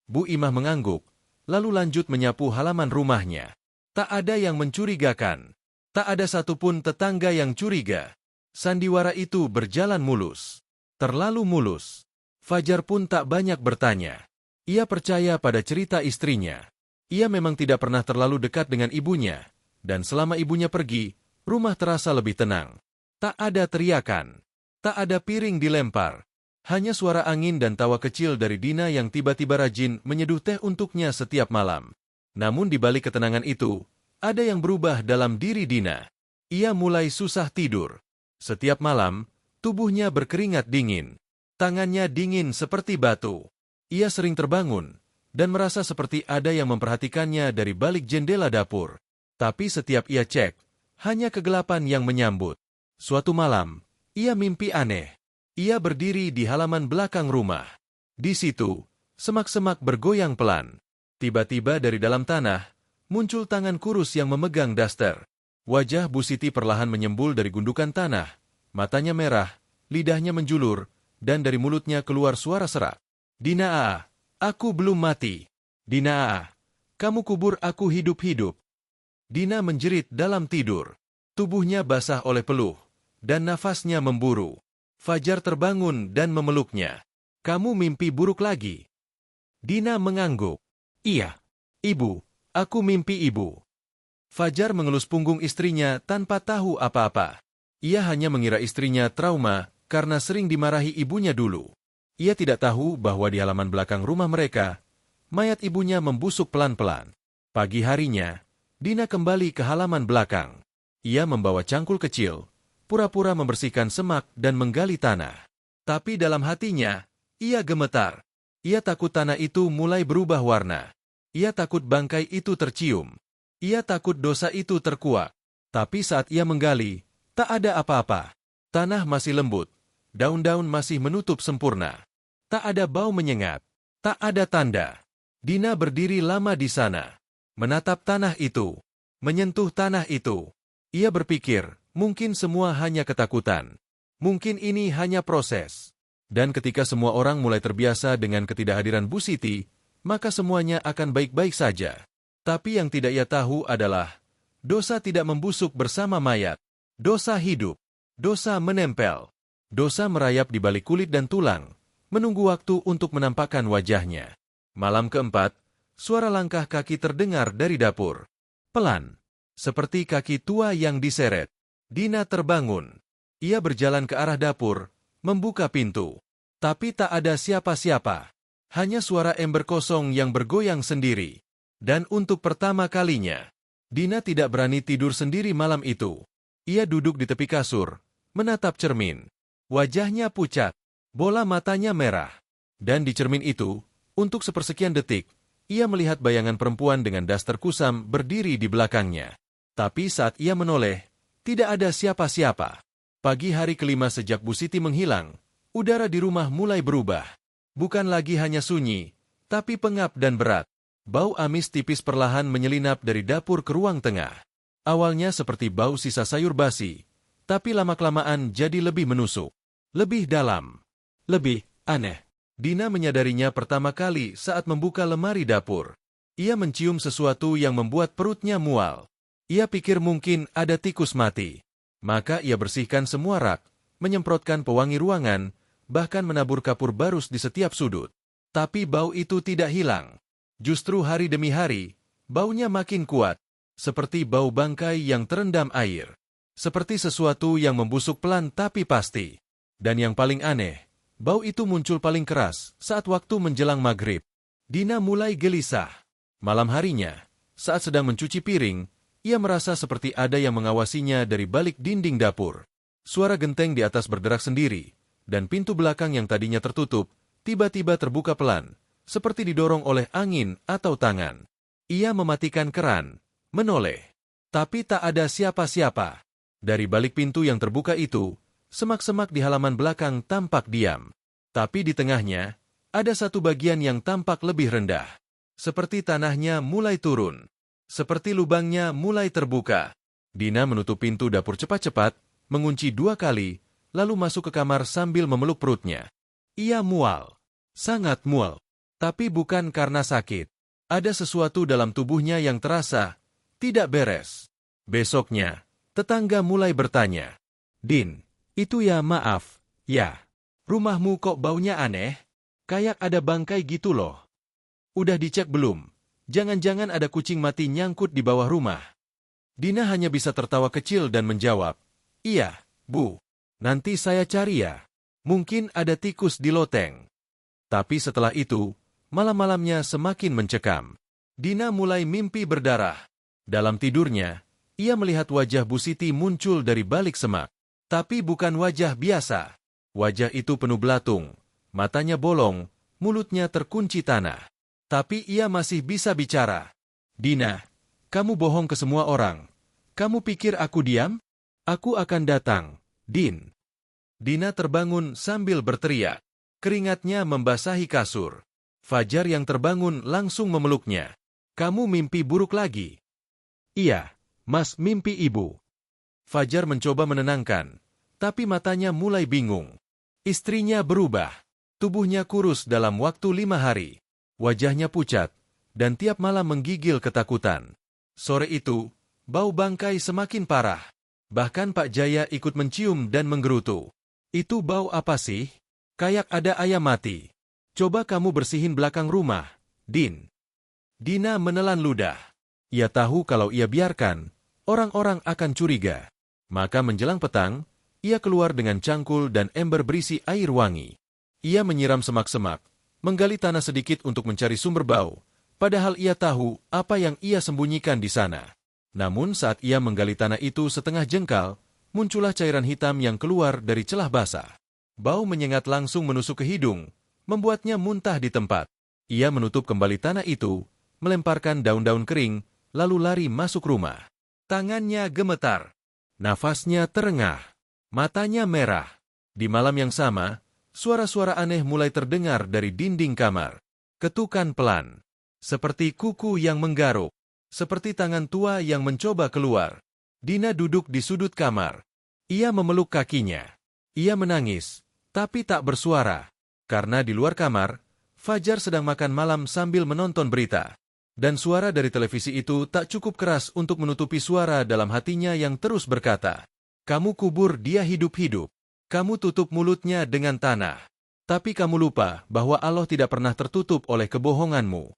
Bu Imah mengangguk, lalu lanjut menyapu halaman rumahnya. Tak ada yang mencurigakan. Tak ada satupun tetangga yang curiga. Sandiwara itu berjalan mulus. Terlalu mulus. Fajar pun tak banyak bertanya. Ia percaya pada cerita istrinya. Ia memang tidak pernah terlalu dekat dengan ibunya. Dan selama ibunya pergi, rumah terasa lebih tenang. Tak ada teriakan. Tak ada piring dilempar. Hanya suara angin dan tawa kecil dari Dina yang tiba-tiba rajin menyeduh teh untuknya setiap malam. Namun di balik ketenangan itu, ada yang berubah dalam diri Dina. Ia mulai susah tidur. Setiap malam, tubuhnya berkeringat dingin. Tangannya dingin seperti batu. Ia sering terbangun, dan merasa seperti ada yang memperhatikannya dari balik jendela dapur. Tapi setiap ia cek, hanya kegelapan yang menyambut. Suatu malam, ia mimpi aneh. Ia berdiri di halaman belakang rumah. Di situ, semak-semak bergoyang pelan. Tiba-tiba dari dalam tanah, muncul tangan kurus yang memegang daster. Wajah Bu Siti perlahan menyembul dari gundukan tanah. Matanya merah, lidahnya menjulur, dan dari mulutnya keluar suara serak. Dina, aku belum mati. Dina, kamu kubur aku hidup-hidup. Dina menjerit dalam tidur. Tubuhnya basah oleh peluh, dan nafasnya memburu. Fajar terbangun dan memeluknya. Kamu mimpi buruk lagi. Dina mengangguk. Iya, ibu, aku mimpi ibu. Fajar mengelus punggung istrinya tanpa tahu apa-apa. Ia hanya mengira istrinya trauma karena sering dimarahi ibunya dulu. Ia tidak tahu bahwa di halaman belakang rumah mereka, mayat ibunya membusuk pelan-pelan. Pagi harinya, Dina kembali ke halaman belakang. Ia membawa cangkul kecil, pura-pura membersihkan semak dan menggali tanah. Tapi dalam hatinya, ia gemetar. Ia takut tanah itu mulai berubah warna. Ia takut bangkai itu tercium. Ia takut dosa itu terkuak. Tapi saat ia menggali, tak ada apa-apa. Tanah masih lembut. Daun-daun masih menutup sempurna. Tak ada bau menyengat. Tak ada tanda. Dina berdiri lama di sana. Menatap tanah itu. Menyentuh tanah itu. Ia berpikir, mungkin semua hanya ketakutan. Mungkin ini hanya proses. Dan ketika semua orang mulai terbiasa dengan ketidakhadiran Bu Siti, maka semuanya akan baik-baik saja. Tapi yang tidak ia tahu adalah, dosa tidak membusuk bersama mayat. Dosa hidup. Dosa menempel. Dosa merayap di balik kulit dan tulang, menunggu waktu untuk menampakkan wajahnya. Malam keempat, suara langkah kaki terdengar dari dapur. Pelan. Seperti kaki tua yang diseret. Dina terbangun. Ia berjalan ke arah dapur, membuka pintu. Tapi tak ada siapa-siapa. Hanya suara ember kosong yang bergoyang sendiri. Dan untuk pertama kalinya, Dina tidak berani tidur sendiri malam itu. Ia duduk di tepi kasur, menatap cermin. Wajahnya pucat, bola matanya merah. Dan di cermin itu, untuk sepersekian detik, ia melihat bayangan perempuan dengan daster kusam berdiri di belakangnya. Tapi saat ia menoleh, tidak ada siapa-siapa. Pagi hari kelima sejak Bu Siti menghilang, udara di rumah mulai berubah. Bukan lagi hanya sunyi, tapi pengap dan berat. Bau amis tipis perlahan menyelinap dari dapur ke ruang tengah. Awalnya seperti bau sisa sayur basi, tapi lama-kelamaan jadi lebih menusuk. Lebih dalam. Lebih aneh. Dina menyadarinya pertama kali saat membuka lemari dapur. Ia mencium sesuatu yang membuat perutnya mual. Ia pikir mungkin ada tikus mati. Maka ia bersihkan semua rak, menyemprotkan pewangi ruangan, bahkan menabur kapur barus di setiap sudut. Tapi bau itu tidak hilang. Justru hari demi hari, baunya makin kuat. Seperti bau bangkai yang terendam air. Seperti sesuatu yang membusuk pelan tapi pasti. Dan yang paling aneh, bau itu muncul paling keras saat waktu menjelang maghrib. Dina mulai gelisah. Malam harinya, saat sedang mencuci piring, ia merasa seperti ada yang mengawasinya dari balik dinding dapur. Suara genteng di atas berderak sendiri, dan pintu belakang yang tadinya tertutup, tiba-tiba terbuka pelan, seperti didorong oleh angin atau tangan. Ia mematikan keran, menoleh. Tapi tak ada siapa-siapa. Dari balik pintu yang terbuka itu, semak-semak di halaman belakang tampak diam. Tapi di tengahnya, ada satu bagian yang tampak lebih rendah. Seperti tanahnya mulai turun. Seperti lubangnya mulai terbuka. Dina menutup pintu dapur cepat-cepat, mengunci 2 kali, lalu masuk ke kamar sambil memeluk perutnya. Ia mual. Sangat mual. Tapi bukan karena sakit. Ada sesuatu dalam tubuhnya yang terasa tidak beres. Besoknya, tetangga mulai bertanya. Din, itu ya maaf, ya. Rumahmu kok baunya aneh? Kayak ada bangkai gitu loh. Udah dicek belum? Jangan-jangan ada kucing mati nyangkut di bawah rumah. Dina hanya bisa tertawa kecil dan menjawab, iya, Bu. Nanti saya cari ya. Mungkin ada tikus di loteng. Tapi setelah itu, malam-malamnya semakin mencekam. Dina mulai mimpi berdarah. Dalam tidurnya, ia melihat wajah Bu Siti muncul dari balik semak. Tapi bukan wajah biasa. Wajah itu penuh belatung. Matanya bolong, mulutnya terkunci tanah. Tapi ia masih bisa bicara. Dina, kamu bohong ke semua orang. Kamu pikir aku diam? Aku akan datang, Din. Dina terbangun sambil berteriak. Keringatnya membasahi kasur. Fajar yang terbangun langsung memeluknya. Kamu mimpi buruk lagi? Iya, Mas, mimpi ibu. Fajar mencoba menenangkan, tapi matanya mulai bingung. Istrinya berubah. Tubuhnya kurus dalam waktu 5 hari. Wajahnya pucat, dan tiap malam menggigil ketakutan. Sore itu, bau bangkai semakin parah. Bahkan Pak Jaya ikut mencium dan menggerutu. Itu bau apa sih? Kayak ada ayam mati. Coba kamu bersihin belakang rumah, Din. Dina menelan ludah. Ia tahu kalau ia biarkan, orang-orang akan curiga. Maka menjelang petang, ia keluar dengan cangkul dan ember berisi air wangi. Ia menyiram semak-semak, menggali tanah sedikit untuk mencari sumber bau, padahal ia tahu apa yang ia sembunyikan di sana. Namun saat ia menggali tanah itu setengah jengkal, muncullah cairan hitam yang keluar dari celah basah. Bau menyengat langsung menusuk ke hidung, membuatnya muntah di tempat. Ia menutup kembali tanah itu, melemparkan daun-daun kering, lalu lari masuk rumah. Tangannya gemetar, nafasnya terengah, matanya merah. Di malam yang sama, suara-suara aneh mulai terdengar dari dinding kamar. Ketukan pelan, seperti kuku yang menggaruk, seperti tangan tua yang mencoba keluar. Dina duduk di sudut kamar. Ia memeluk kakinya. Ia menangis, tapi tak bersuara. Karena di luar kamar, Fajar sedang makan malam sambil menonton berita. Dan suara dari televisi itu tak cukup keras untuk menutupi suara dalam hatinya yang terus berkata, "Kamu kubur dia hidup-hidup. Kamu tutup mulutnya dengan tanah. Tapi kamu lupa bahwa Allah tidak pernah tertutup oleh kebohonganmu."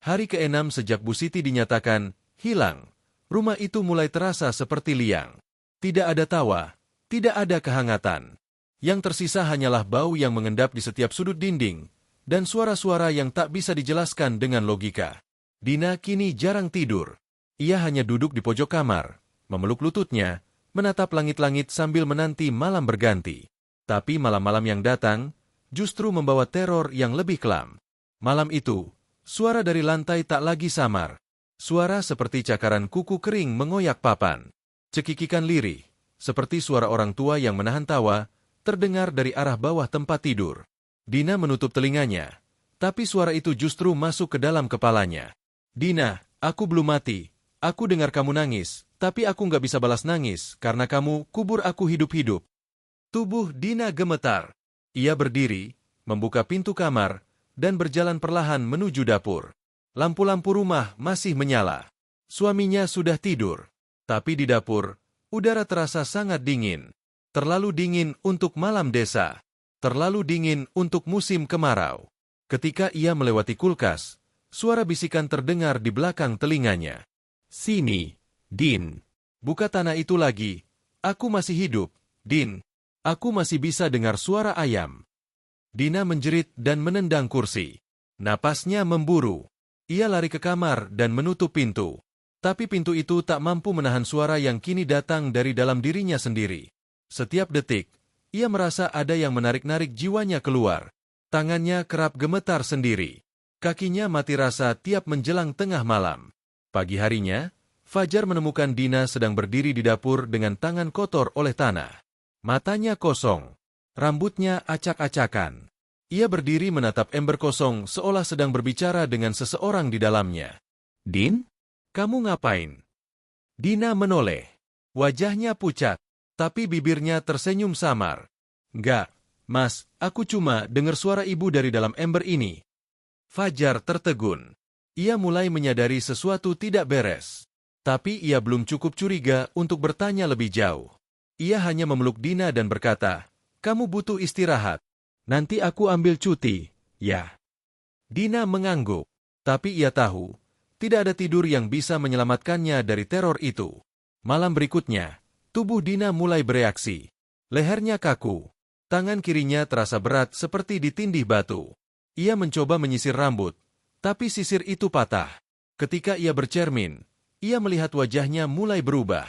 Hari ke-6 sejak Bu Siti dinyatakan hilang, rumah itu mulai terasa seperti liang. Tidak ada tawa, tidak ada kehangatan. Yang tersisa hanyalah bau yang mengendap di setiap sudut dinding, dan suara-suara yang tak bisa dijelaskan dengan logika. Dina kini jarang tidur. Ia hanya duduk di pojok kamar, memeluk lututnya, menatap langit-langit sambil menanti malam berganti. Tapi malam-malam yang datang, justru membawa teror yang lebih kelam. Malam itu, suara dari lantai tak lagi samar. Suara seperti cakaran kuku kering mengoyak papan. Cekikikan lirih, seperti suara orang tua yang menahan tawa, terdengar dari arah bawah tempat tidur. Dina menutup telinganya, tapi suara itu justru masuk ke dalam kepalanya. "Dina, aku belum mati. Aku dengar kamu nangis, tapi aku nggak bisa balas nangis karena kamu kubur aku hidup-hidup." Tubuh Dina gemetar. Ia berdiri, membuka pintu kamar, dan berjalan perlahan menuju dapur. Lampu-lampu rumah masih menyala. Suaminya sudah tidur. Tapi di dapur, udara terasa sangat dingin. Terlalu dingin untuk malam desa. Terlalu dingin untuk musim kemarau. Ketika ia melewati kulkas, suara bisikan terdengar di belakang telinganya. "Sini, Din. Buka tanah itu lagi. Aku masih hidup, Din. Aku masih bisa dengar suara ayam." Dina menjerit dan menendang kursi. Napasnya memburu. Ia lari ke kamar dan menutup pintu. Tapi pintu itu tak mampu menahan suara yang kini datang dari dalam dirinya sendiri. Setiap detik, ia merasa ada yang menarik-narik jiwanya keluar. Tangannya kerap gemetar sendiri. Kakinya mati rasa tiap menjelang tengah malam. Pagi harinya, Fajar menemukan Dina sedang berdiri di dapur dengan tangan kotor oleh tanah. Matanya kosong, rambutnya acak-acakan. Ia berdiri menatap ember kosong seolah sedang berbicara dengan seseorang di dalamnya. "Din, kamu ngapain?" Dina menoleh. Wajahnya pucat, tapi bibirnya tersenyum samar. "Enggak, Mas, aku cuma dengar suara ibu dari dalam ember ini." Fajar tertegun. Ia mulai menyadari sesuatu tidak beres. Tapi ia belum cukup curiga untuk bertanya lebih jauh. Ia hanya memeluk Dina dan berkata, "Kamu butuh istirahat. Nanti aku ambil cuti, ya." Dina mengangguk. Tapi ia tahu, tidak ada tidur yang bisa menyelamatkannya dari teror itu. Malam berikutnya, tubuh Dina mulai bereaksi. Lehernya kaku. Tangan kirinya terasa berat seperti ditindih batu. Ia mencoba menyisir rambut, tapi sisir itu patah. Ketika ia bercermin, ia melihat wajahnya mulai berubah.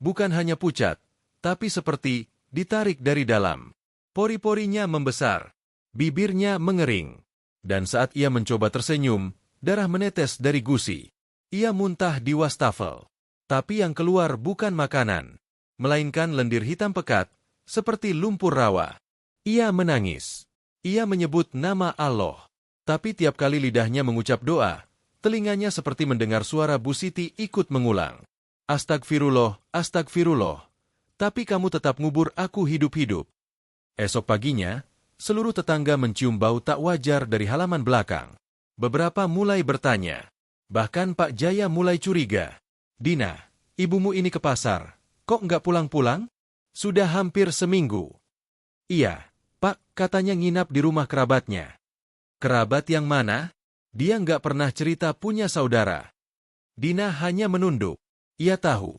Bukan hanya pucat, tapi seperti ditarik dari dalam. Pori-porinya membesar, bibirnya mengering. Dan saat ia mencoba tersenyum, darah menetes dari gusi. Ia muntah di wastafel. Tapi yang keluar bukan makanan, melainkan lendir hitam pekat, seperti lumpur rawa. Ia menangis. Ia menyebut nama Allah. Tapi tiap kali lidahnya mengucap doa, telinganya seperti mendengar suara Bu Siti ikut mengulang. "Astagfirullah, astagfirullah. Tapi kamu tetap ngubur aku hidup-hidup." Esok paginya, seluruh tetangga mencium bau tak wajar dari halaman belakang. Beberapa mulai bertanya. Bahkan Pak Jaya mulai curiga. Dina, ibumu ini ke pasar. Kok nggak pulang-pulang? Sudah hampir seminggu. Iya, Pak, katanya nginap di rumah kerabatnya. Kerabat yang mana? Dia nggak pernah cerita punya saudara. Dina hanya menunduk. Ia tahu.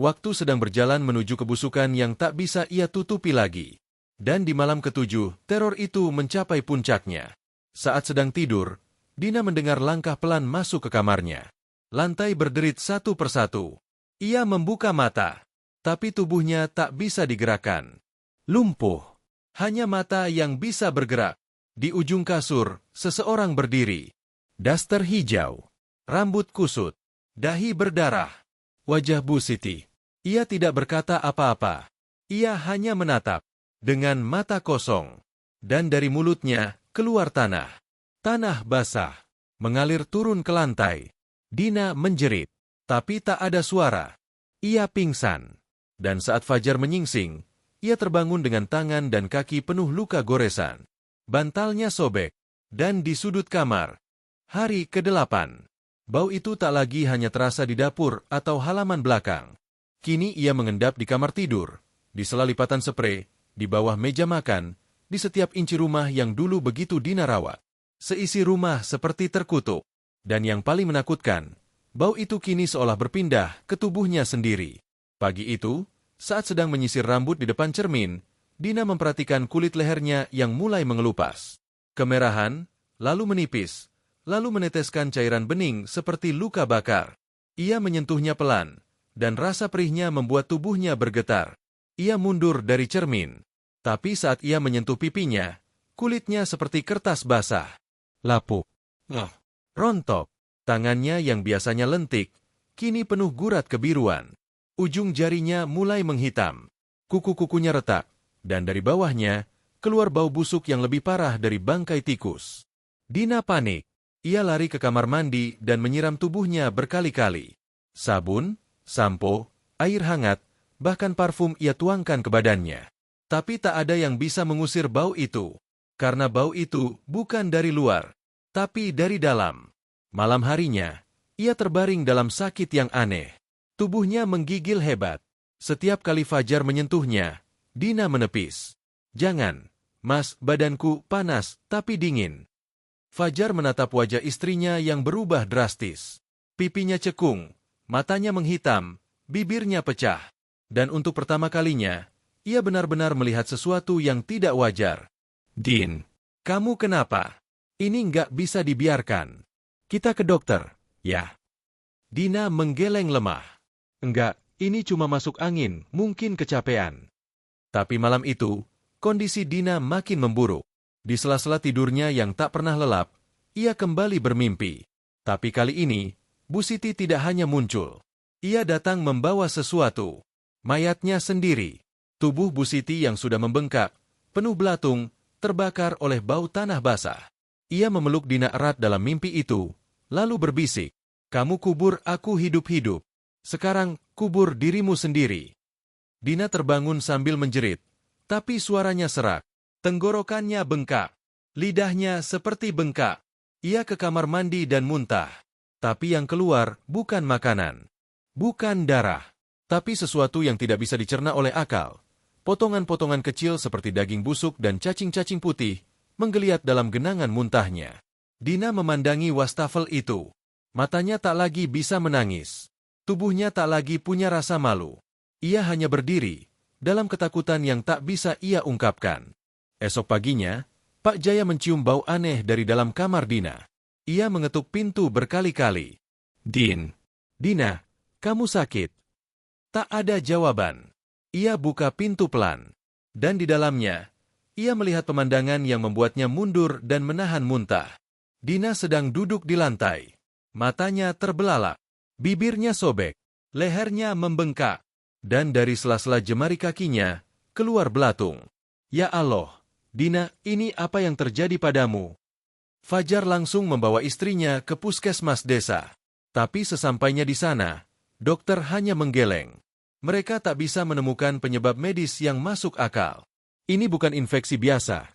Waktu sedang berjalan menuju kebusukan yang tak bisa ia tutupi lagi. Dan di malam ketujuh, teror itu mencapai puncaknya. Saat sedang tidur, Dina mendengar langkah pelan masuk ke kamarnya. Lantai berderit satu persatu. Ia membuka mata, tapi tubuhnya tak bisa digerakkan. Lumpuh. Hanya mata yang bisa bergerak. Di ujung kasur, seseorang berdiri. Daster hijau. Rambut kusut. Dahi berdarah. Wajah Bu Siti. Ia tidak berkata apa-apa. Ia hanya menatap. Dengan mata kosong. Dan dari mulutnya, keluar tanah. Tanah basah. Mengalir turun ke lantai. Dina menjerit. Tapi tak ada suara. Ia pingsan. Dan saat fajar menyingsing, ia terbangun dengan tangan dan kaki penuh luka goresan. Bantalnya sobek. Dan di sudut kamar. Hari ke-8. Bau itu tak lagi hanya terasa di dapur atau halaman belakang. Kini ia mengendap di kamar tidur, di sela lipatan sprei, di bawah meja makan, di setiap inci rumah yang dulu begitu Dina rawat. Seisi rumah seperti terkutuk. Dan yang paling menakutkan, bau itu kini seolah berpindah ke tubuhnya sendiri. Pagi itu, saat sedang menyisir rambut di depan cermin, Dina memperhatikan kulit lehernya yang mulai mengelupas. Kemerahan, lalu menipis, lalu meneteskan cairan bening seperti luka bakar. Ia menyentuhnya pelan, dan rasa perihnya membuat tubuhnya bergetar. Ia mundur dari cermin. Tapi saat ia menyentuh pipinya, kulitnya seperti kertas basah. Lapuk. Rontok. Tangannya yang biasanya lentik, kini penuh gurat kebiruan. Ujung jarinya mulai menghitam. Kuku-kukunya retak, dan dari bawahnya, keluar bau busuk yang lebih parah dari bangkai tikus. Dina panik. Ia lari ke kamar mandi dan menyiram tubuhnya berkali-kali. Sabun, sampo, air hangat, bahkan parfum ia tuangkan ke badannya. Tapi tak ada yang bisa mengusir bau itu. Karena bau itu bukan dari luar, tapi dari dalam. Malam harinya, ia terbaring dalam sakit yang aneh. Tubuhnya menggigil hebat. Setiap kali fajar menyentuhnya, Dina menepis. Jangan, Mas, badanku panas tapi dingin. Fajar menatap wajah istrinya yang berubah drastis. Pipinya cekung, matanya menghitam, bibirnya pecah. Dan untuk pertama kalinya, ia benar-benar melihat sesuatu yang tidak wajar. Din, kamu kenapa? Ini nggak bisa dibiarkan. Kita ke dokter, ya. Dina menggeleng lemah. Enggak, ini cuma masuk angin, mungkin kecapean. Tapi malam itu, kondisi Dina makin memburuk. Di sela-sela tidurnya yang tak pernah lelap, ia kembali bermimpi. Tapi kali ini, Bu Siti tidak hanya muncul. Ia datang membawa sesuatu. Mayatnya sendiri. Tubuh Bu Siti yang sudah membengkak, penuh belatung, terbakar oleh bau tanah basah. Ia memeluk Dina erat dalam mimpi itu, lalu berbisik, "Kamu kubur aku hidup-hidup. Sekarang kubur dirimu sendiri." Dina terbangun sambil menjerit, tapi suaranya serak. Tenggorokannya bengkak. Lidahnya seperti bengkak. Ia ke kamar mandi dan muntah. Tapi yang keluar bukan makanan. Bukan darah. Tapi sesuatu yang tidak bisa dicerna oleh akal. Potongan-potongan kecil seperti daging busuk dan cacing-cacing putih menggeliat dalam genangan muntahnya. Dina memandangi wastafel itu. Matanya tak lagi bisa menangis. Tubuhnya tak lagi punya rasa malu. Ia hanya berdiri, dalam ketakutan yang tak bisa ia ungkapkan. Esok paginya, Pak Jaya mencium bau aneh dari dalam kamar Dina. Ia mengetuk pintu berkali-kali. Dina, kamu sakit?" Tak ada jawaban. Ia buka pintu pelan. Dan di dalamnya, ia melihat pemandangan yang membuatnya mundur dan menahan muntah. Dina sedang duduk di lantai. Matanya terbelalak. Bibirnya sobek. Lehernya membengkak. Dan dari sela-sela jemari kakinya, keluar belatung. Ya Allah! Dina, ini apa yang terjadi padamu? Fajar langsung membawa istrinya ke puskesmas desa. Tapi sesampainya di sana, dokter hanya menggeleng. Mereka tak bisa menemukan penyebab medis yang masuk akal. Ini bukan infeksi biasa.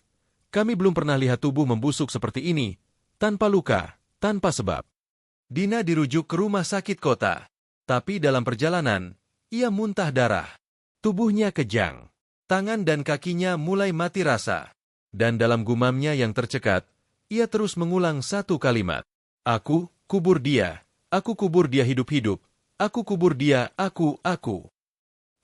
Kami belum pernah lihat tubuh membusuk seperti ini, tanpa luka, tanpa sebab. Dina dirujuk ke rumah sakit kota. Tapi dalam perjalanan, ia muntah darah. Tubuhnya kejang. Tangan dan kakinya mulai mati rasa. Dan dalam gumamnya yang tercekat, ia terus mengulang satu kalimat. Aku kubur dia. Aku kubur dia hidup-hidup. Aku kubur dia, aku.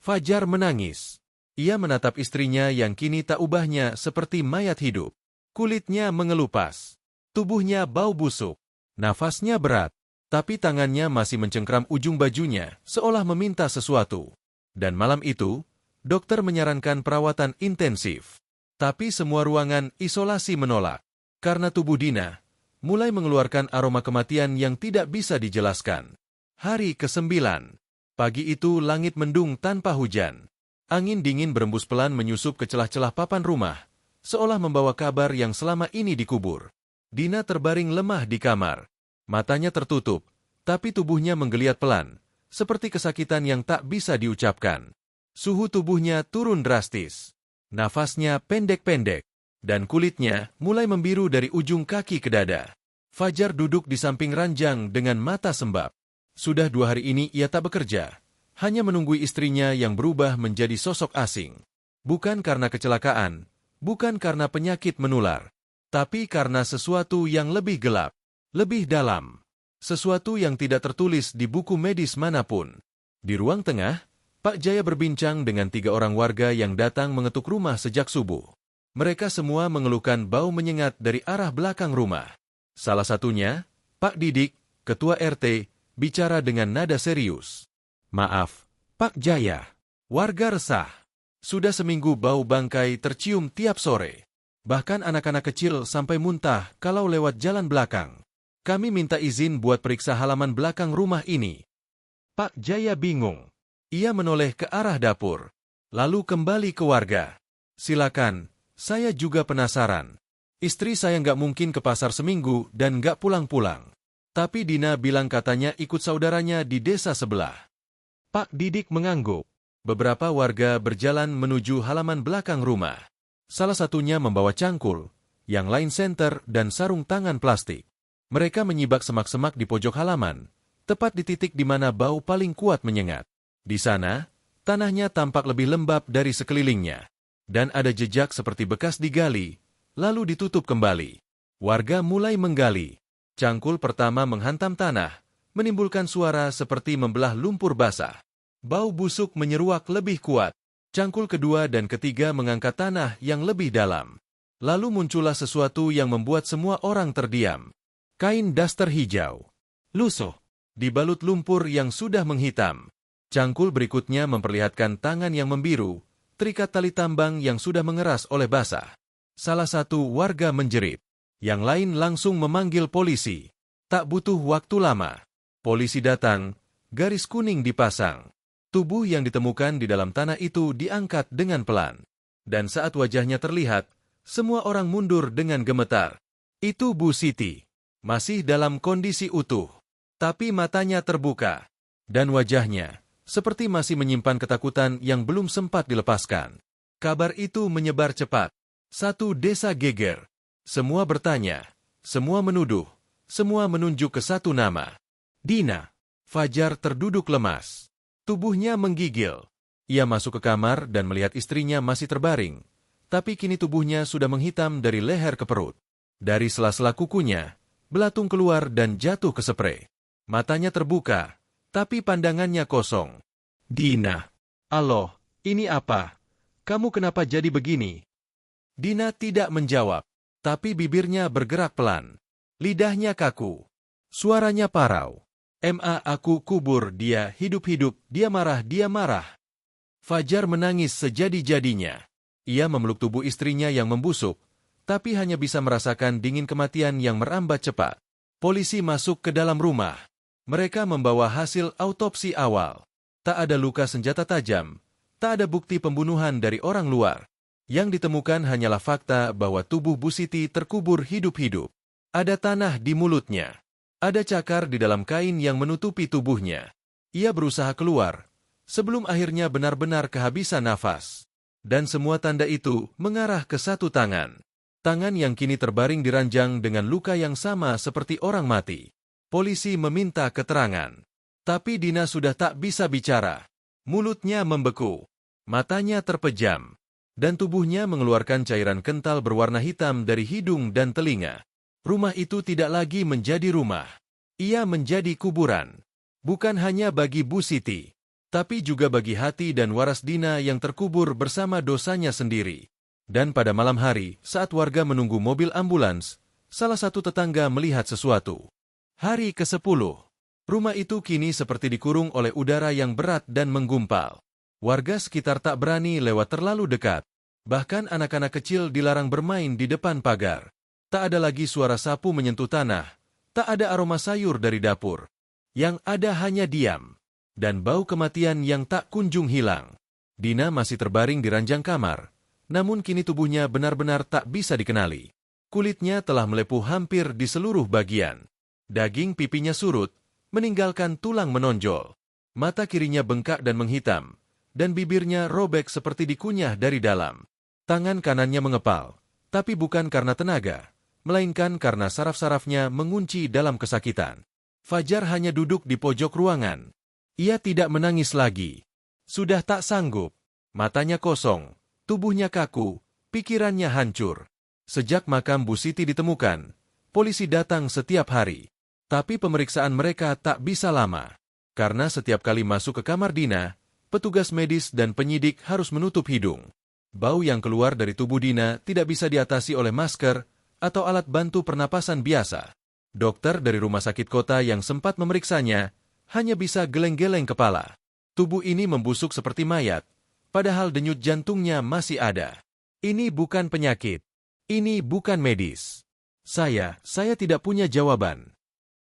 Fajar menangis. Ia menatap istrinya yang kini tak ubahnya seperti mayat hidup. Kulitnya mengelupas. Tubuhnya bau busuk. Nafasnya berat. Tapi tangannya masih mencengkram ujung bajunya, seolah meminta sesuatu. Dan malam itu, dokter menyarankan perawatan intensif. Tapi semua ruangan isolasi menolak. Karena tubuh Dina mulai mengeluarkan aroma kematian yang tidak bisa dijelaskan. Hari ke-9. Pagi itu langit mendung tanpa hujan. Angin dingin berembus pelan menyusup ke celah-celah papan rumah, seolah membawa kabar yang selama ini dikubur. Dina terbaring lemah di kamar. Matanya tertutup, tapi tubuhnya menggeliat pelan, seperti kesakitan yang tak bisa diucapkan. Suhu tubuhnya turun drastis. Nafasnya pendek-pendek, dan kulitnya mulai membiru dari ujung kaki ke dada. Fajar duduk di samping ranjang dengan mata sembab. Sudah 2 hari ini ia tak bekerja. Hanya menunggui istrinya yang berubah menjadi sosok asing. Bukan karena kecelakaan, bukan karena penyakit menular, tapi karena sesuatu yang lebih gelap, lebih dalam. Sesuatu yang tidak tertulis di buku medis manapun. Di ruang tengah, Pak Jaya berbincang dengan 3 orang warga yang datang mengetuk rumah sejak subuh. Mereka semua mengeluhkan bau menyengat dari arah belakang rumah. Salah satunya, Pak Didik, Ketua RT, bicara dengan nada serius. Maaf, Pak Jaya. Warga resah. Sudah seminggu bau bangkai tercium tiap sore. Bahkan anak-anak kecil sampai muntah kalau lewat jalan belakang. Kami minta izin buat periksa halaman belakang rumah ini. Pak Jaya bingung. Ia menoleh ke arah dapur. Lalu kembali ke warga. Silakan, saya juga penasaran. Istri saya nggak mungkin ke pasar seminggu dan nggak pulang-pulang. Tapi Dina bilang katanya ikut saudaranya di desa sebelah. Pak Didik mengangguk. Beberapa warga berjalan menuju halaman belakang rumah. Salah satunya membawa cangkul, yang lain senter dan sarung tangan plastik. Mereka menyibak semak-semak di pojok halaman, tepat di titik di mana bau paling kuat menyengat. Di sana, tanahnya tampak lebih lembab dari sekelilingnya. Dan ada jejak seperti bekas digali, lalu ditutup kembali. Warga mulai menggali. Cangkul pertama menghantam tanah, menimbulkan suara seperti membelah lumpur basah. Bau busuk menyeruak lebih kuat. Cangkul kedua dan ketiga mengangkat tanah yang lebih dalam. Lalu muncullah sesuatu yang membuat semua orang terdiam. Kain daster hijau. Lusuh. Dibalut lumpur yang sudah menghitam. Cangkul berikutnya memperlihatkan tangan yang membiru, terikat tali tambang yang sudah mengeras oleh basah. Salah satu warga menjerit. Yang lain langsung memanggil polisi. Tak butuh waktu lama. Polisi datang, garis kuning dipasang. Tubuh yang ditemukan di dalam tanah itu diangkat dengan pelan. Dan saat wajahnya terlihat, semua orang mundur dengan gemetar. Itu Bu Siti. Masih dalam kondisi utuh. Tapi matanya terbuka. Dan wajahnya, seperti masih menyimpan ketakutan yang belum sempat dilepaskan. Kabar itu menyebar cepat. Satu desa geger. Semua bertanya, semua menuduh, semua menunjuk ke satu nama. Dina. Fajar terduduk lemas. Tubuhnya menggigil. Ia masuk ke kamar dan melihat istrinya masih terbaring. Tapi kini tubuhnya sudah menghitam dari leher ke perut. Dari sela-sela kukunya, belatung keluar dan jatuh ke spray. Matanya terbuka, tapi pandangannya kosong. Dina. Aloh, ini apa? Kamu kenapa jadi begini? Dina tidak menjawab. Tapi bibirnya bergerak pelan. Lidahnya kaku. Suaranya parau. Aku kubur dia hidup-hidup, dia marah. Fajar menangis sejadi-jadinya. Ia memeluk tubuh istrinya yang membusuk, tapi hanya bisa merasakan dingin kematian yang merambat cepat. Polisi masuk ke dalam rumah. Mereka membawa hasil autopsi awal. Tak ada luka senjata tajam, tak ada bukti pembunuhan dari orang luar. Yang ditemukan hanyalah fakta bahwa tubuh Bu Siti terkubur hidup-hidup. Ada tanah di mulutnya. Ada cakar di dalam kain yang menutupi tubuhnya. Ia berusaha keluar, sebelum akhirnya benar-benar kehabisan nafas. Dan semua tanda itu mengarah ke satu tangan. Tangan yang kini terbaring di ranjang dengan luka yang sama seperti orang mati. Polisi meminta keterangan. Tapi Dina sudah tak bisa bicara. Mulutnya membeku. Matanya terpejam. Dan tubuhnya mengeluarkan cairan kental berwarna hitam dari hidung dan telinga. Rumah itu tidak lagi menjadi rumah. Ia menjadi kuburan. Bukan hanya bagi Bu Siti, tapi juga bagi hati dan waras Dina yang terkubur bersama dosanya sendiri. Dan pada malam hari, saat warga menunggu mobil ambulans, salah satu tetangga melihat sesuatu. Hari ke-10. Rumah itu kini seperti dikurung oleh udara yang berat dan menggumpal. Warga sekitar tak berani lewat terlalu dekat. Bahkan anak-anak kecil dilarang bermain di depan pagar. Tak ada lagi suara sapu menyentuh tanah. Tak ada aroma sayur dari dapur. Yang ada hanya diam. Dan bau kematian yang tak kunjung hilang. Dina masih terbaring di ranjang kamar. Namun kini tubuhnya benar-benar tak bisa dikenali. Kulitnya telah melepuh hampir di seluruh bagian. Daging pipinya surut, meninggalkan tulang menonjol. Mata kirinya bengkak dan menghitam, dan bibirnya robek seperti dikunyah dari dalam. Tangan kanannya mengepal, tapi bukan karena tenaga, melainkan karena saraf-sarafnya mengunci dalam kesakitan. Fajar hanya duduk di pojok ruangan. Ia tidak menangis lagi. Sudah tak sanggup. Matanya kosong. Tubuhnya kaku, pikirannya hancur. Sejak makam Bu Siti ditemukan, polisi datang setiap hari. Tapi pemeriksaan mereka tak bisa lama. Karena setiap kali masuk ke kamar Dina, petugas medis dan penyidik harus menutup hidung. Bau yang keluar dari tubuh Dina tidak bisa diatasi oleh masker atau alat bantu pernapasan biasa. Dokter dari rumah sakit kota yang sempat memeriksanya hanya bisa geleng-geleng kepala. Tubuh ini membusuk seperti mayat. Padahal denyut jantungnya masih ada. Ini bukan penyakit. Ini bukan medis. Saya tidak punya jawaban.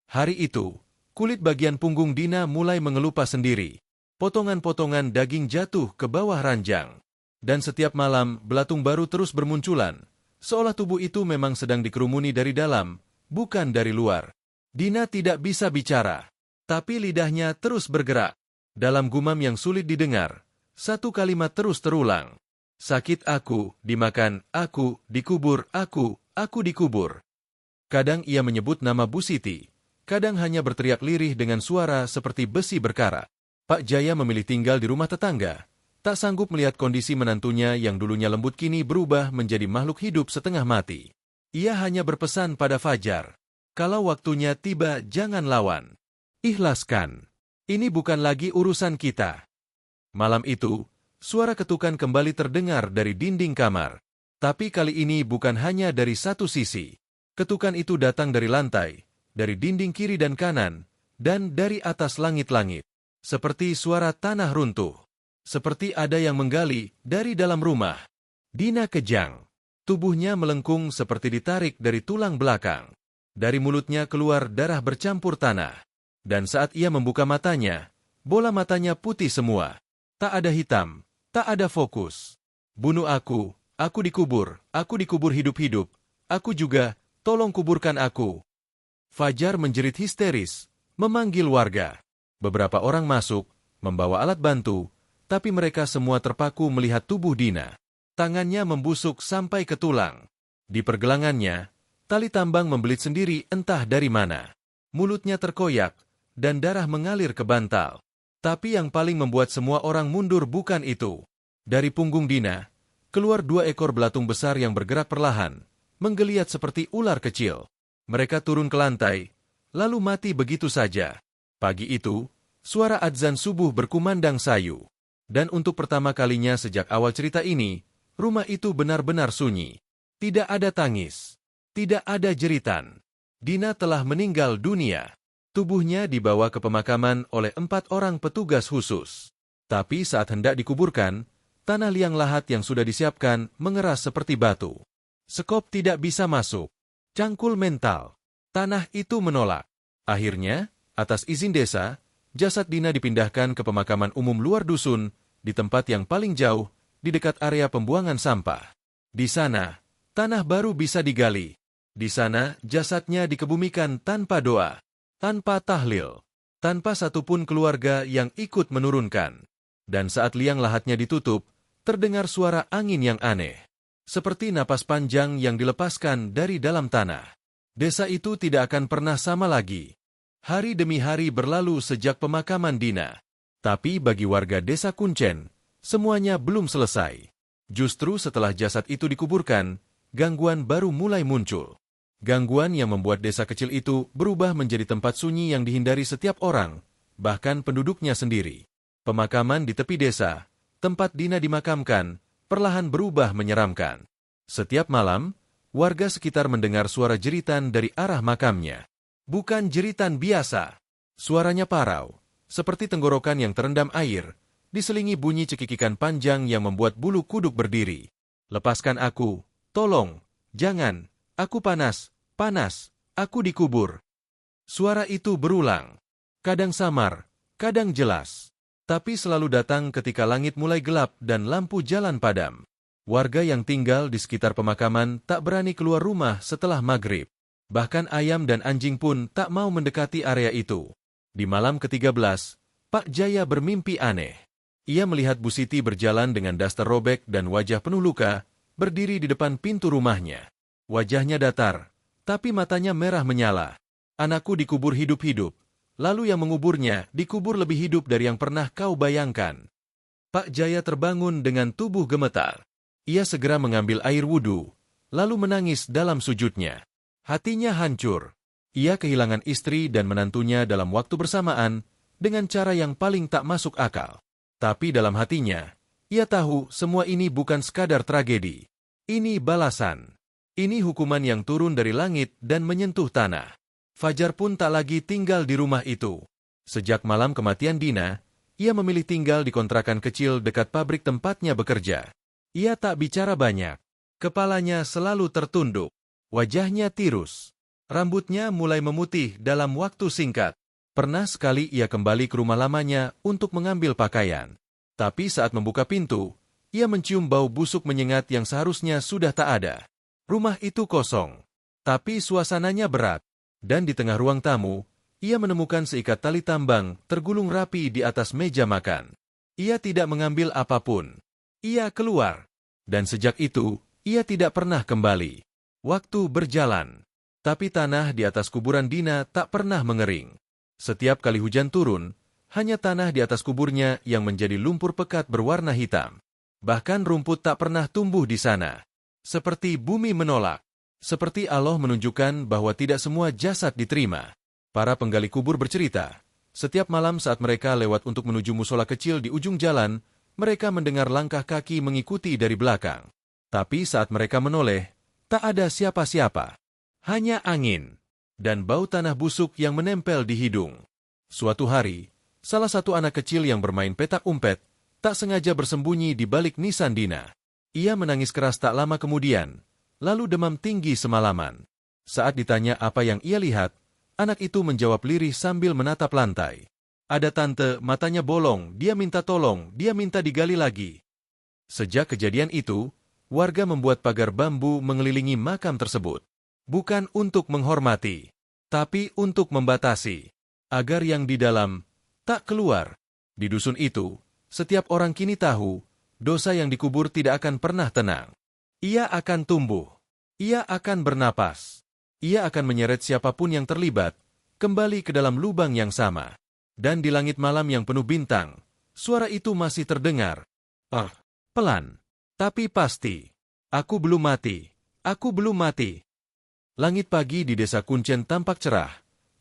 Hari itu, kulit bagian punggung Dina mulai mengelupas sendiri. Potongan-potongan daging jatuh ke bawah ranjang. Dan setiap malam, belatung baru terus bermunculan. Seolah tubuh itu memang sedang dikerumuni dari dalam, bukan dari luar. Dina tidak bisa bicara. Tapi lidahnya terus bergerak. Dalam gumam yang sulit didengar, satu kalimat terus terulang. Sakit aku, dimakan, aku, dikubur, aku dikubur. Kadang ia menyebut nama Bu Siti. Kadang hanya berteriak lirih dengan suara seperti besi berkarat. Pak Jaya memilih tinggal di rumah tetangga. Tak sanggup melihat kondisi menantunya yang dulunya lembut kini berubah menjadi makhluk hidup setengah mati. Ia hanya berpesan pada Fajar. Kalau waktunya tiba, jangan lawan. Ikhlaskan. Ini bukan lagi urusan kita. Malam itu, suara ketukan kembali terdengar dari dinding kamar. Tapi kali ini bukan hanya dari satu sisi. Ketukan itu datang dari lantai, dari dinding kiri dan kanan, dan dari atas langit-langit. Seperti suara tanah runtuh. Seperti ada yang menggali dari dalam rumah. Dina kejang. Tubuhnya melengkung seperti ditarik dari tulang belakang. Dari mulutnya keluar darah bercampur tanah. Dan saat ia membuka matanya, bola matanya putih semua. Tak ada hitam, tak ada fokus. Bunuh aku dikubur hidup-hidup. Aku juga, tolong kuburkan aku. Fajar menjerit histeris, memanggil warga. Beberapa orang masuk, membawa alat bantu, tapi mereka semua terpaku melihat tubuh Dina. Tangannya membusuk sampai ke tulang. Di pergelangannya, tali tambang membelit sendiri entah dari mana. Mulutnya terkoyak, dan darah mengalir ke bantal. Tapi yang paling membuat semua orang mundur bukan itu. Dari punggung Dina, keluar 2 ekor belatung besar yang bergerak perlahan, menggeliat seperti ular kecil. Mereka turun ke lantai, lalu mati begitu saja. Pagi itu, suara adzan subuh berkumandang sayu. Dan untuk pertama kalinya sejak awal cerita ini, rumah itu benar-benar sunyi. Tidak ada tangis. Tidak ada jeritan. Dina telah meninggal dunia. Tubuhnya dibawa ke pemakaman oleh 4 orang petugas khusus. Tapi saat hendak dikuburkan, tanah liang lahat yang sudah disiapkan mengeras seperti batu. Sekop tidak bisa masuk. Cangkul mental. Tanah itu menolak. Akhirnya, atas izin desa, jasad Dina dipindahkan ke pemakaman umum luar dusun, di tempat yang paling jauh, di dekat area pembuangan sampah. Di sana, tanah baru bisa digali. Di sana, jasadnya dikebumikan tanpa doa. Tanpa tahlil, tanpa satupun keluarga yang ikut menurunkan. Dan saat liang lahatnya ditutup, terdengar suara angin yang aneh, seperti napas panjang yang dilepaskan dari dalam tanah. Desa itu tidak akan pernah sama lagi. Hari demi hari berlalu sejak pemakaman Dina. Tapi bagi warga desa Kuncen, semuanya belum selesai. Justru setelah jasad itu dikuburkan, gangguan baru mulai muncul. Gangguan yang membuat desa kecil itu berubah menjadi tempat sunyi yang dihindari setiap orang, bahkan penduduknya sendiri. Pemakaman di tepi desa, tempat Dina dimakamkan, perlahan berubah menyeramkan. Setiap malam, warga sekitar mendengar suara jeritan dari arah makamnya. Bukan jeritan biasa. Suaranya parau, seperti tenggorokan yang terendam air, diselingi bunyi cekikikan panjang yang membuat bulu kuduk berdiri. Lepaskan aku, tolong, jangan, aku panas, panas, aku dikubur. Suara itu berulang, kadang samar, kadang jelas, tapi selalu datang ketika langit mulai gelap dan lampu jalan padam. Warga yang tinggal di sekitar pemakaman tak berani keluar rumah setelah maghrib. Bahkan ayam dan anjing pun tak mau mendekati area itu. Di malam ke-13, Pak Jaya bermimpi aneh. Ia melihat Bu Siti berjalan dengan daster robek dan wajah penuh luka, berdiri di depan pintu rumahnya. Wajahnya datar, tapi matanya merah menyala. Anakku dikubur hidup-hidup, lalu yang menguburnya dikubur lebih hidup dari yang pernah kau bayangkan. Pak Jaya terbangun dengan tubuh gemetar. Ia segera mengambil air wudhu, lalu menangis dalam sujudnya. Hatinya hancur. Ia kehilangan istri dan menantunya dalam waktu bersamaan dengan cara yang paling tak masuk akal. Tapi dalam hatinya, ia tahu semua ini bukan sekadar tragedi. Ini balasan. Ini hukuman yang turun dari langit dan menyentuh tanah. Fajar pun tak lagi tinggal di rumah itu. Sejak malam kematian Dina, ia memilih tinggal di kontrakan kecil dekat pabrik tempatnya bekerja. Ia tak bicara banyak. Kepalanya selalu tertunduk. Wajahnya tirus. Rambutnya mulai memutih dalam waktu singkat. Pernah sekali ia kembali ke rumah lamanya untuk mengambil pakaian. Tapi saat membuka pintu, ia mencium bau busuk menyengat yang seharusnya sudah tak ada. Rumah itu kosong, tapi suasananya berat. Dan di tengah ruang tamu, ia menemukan seikat tali tambang tergulung rapi di atas meja makan. Ia tidak mengambil apapun. Ia keluar. Dan sejak itu, ia tidak pernah kembali. Waktu berjalan, tapi tanah di atas kuburan Dina tak pernah mengering. Setiap kali hujan turun, hanya tanah di atas kuburnya yang menjadi lumpur pekat berwarna hitam. Bahkan rumput tak pernah tumbuh di sana. Seperti bumi menolak. Seperti Allah menunjukkan bahwa tidak semua jasad diterima. Para penggali kubur bercerita, setiap malam saat mereka lewat untuk menuju musola kecil di ujung jalan, mereka mendengar langkah kaki mengikuti dari belakang. Tapi saat mereka menoleh, tak ada siapa-siapa. Hanya angin dan bau tanah busuk yang menempel di hidung. Suatu hari, salah satu anak kecil yang bermain petak umpet tak sengaja bersembunyi di balik nisan Dina. Ia menangis keras tak lama kemudian, lalu demam tinggi semalaman. Saat ditanya apa yang ia lihat, anak itu menjawab lirih sambil menatap lantai. Ada tante, matanya bolong, dia minta tolong, dia minta digali lagi. Sejak kejadian itu, warga membuat pagar bambu mengelilingi makam tersebut. Bukan untuk menghormati, tapi untuk membatasi, agar yang di dalam tak keluar. Di dusun itu, setiap orang kini tahu, dosa yang dikubur tidak akan pernah tenang. Ia akan tumbuh, ia akan bernapas, ia akan menyeret siapapun yang terlibat, kembali ke dalam lubang yang sama. Dan di langit malam yang penuh bintang, suara itu masih terdengar. Pelan. Tapi pasti, aku belum mati, aku belum mati. Langit pagi di desa Kuncen tampak cerah,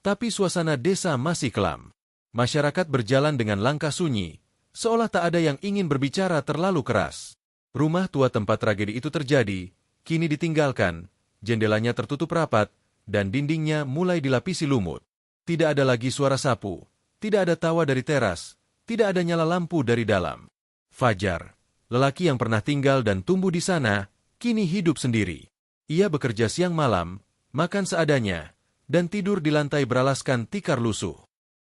tapi suasana desa masih kelam. Masyarakat berjalan dengan langkah sunyi, seolah tak ada yang ingin berbicara terlalu keras. Rumah tua tempat tragedi itu terjadi, kini ditinggalkan, jendelanya tertutup rapat, dan dindingnya mulai dilapisi lumut. Tidak ada lagi suara sapu, tidak ada tawa dari teras, tidak ada nyala lampu dari dalam. Fajar, lelaki yang pernah tinggal dan tumbuh di sana, kini hidup sendiri. Ia bekerja siang malam, makan seadanya, dan tidur di lantai beralaskan tikar lusuh.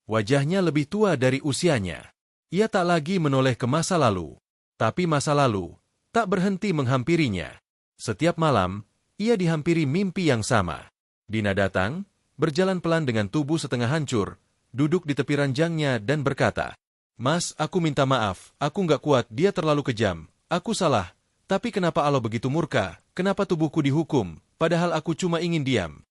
Wajahnya lebih tua dari usianya. Ia tak lagi menoleh ke masa lalu, tapi masa lalu tak berhenti menghampirinya. Setiap malam, ia dihampiri mimpi yang sama. Dina datang, berjalan pelan dengan tubuh setengah hancur, duduk di tepi ranjangnya dan berkata, "Mas, aku minta maaf, aku nggak kuat, dia terlalu kejam. Aku salah, tapi kenapa Allah begitu murka? Kenapa tubuhku dihukum, padahal aku cuma ingin diam?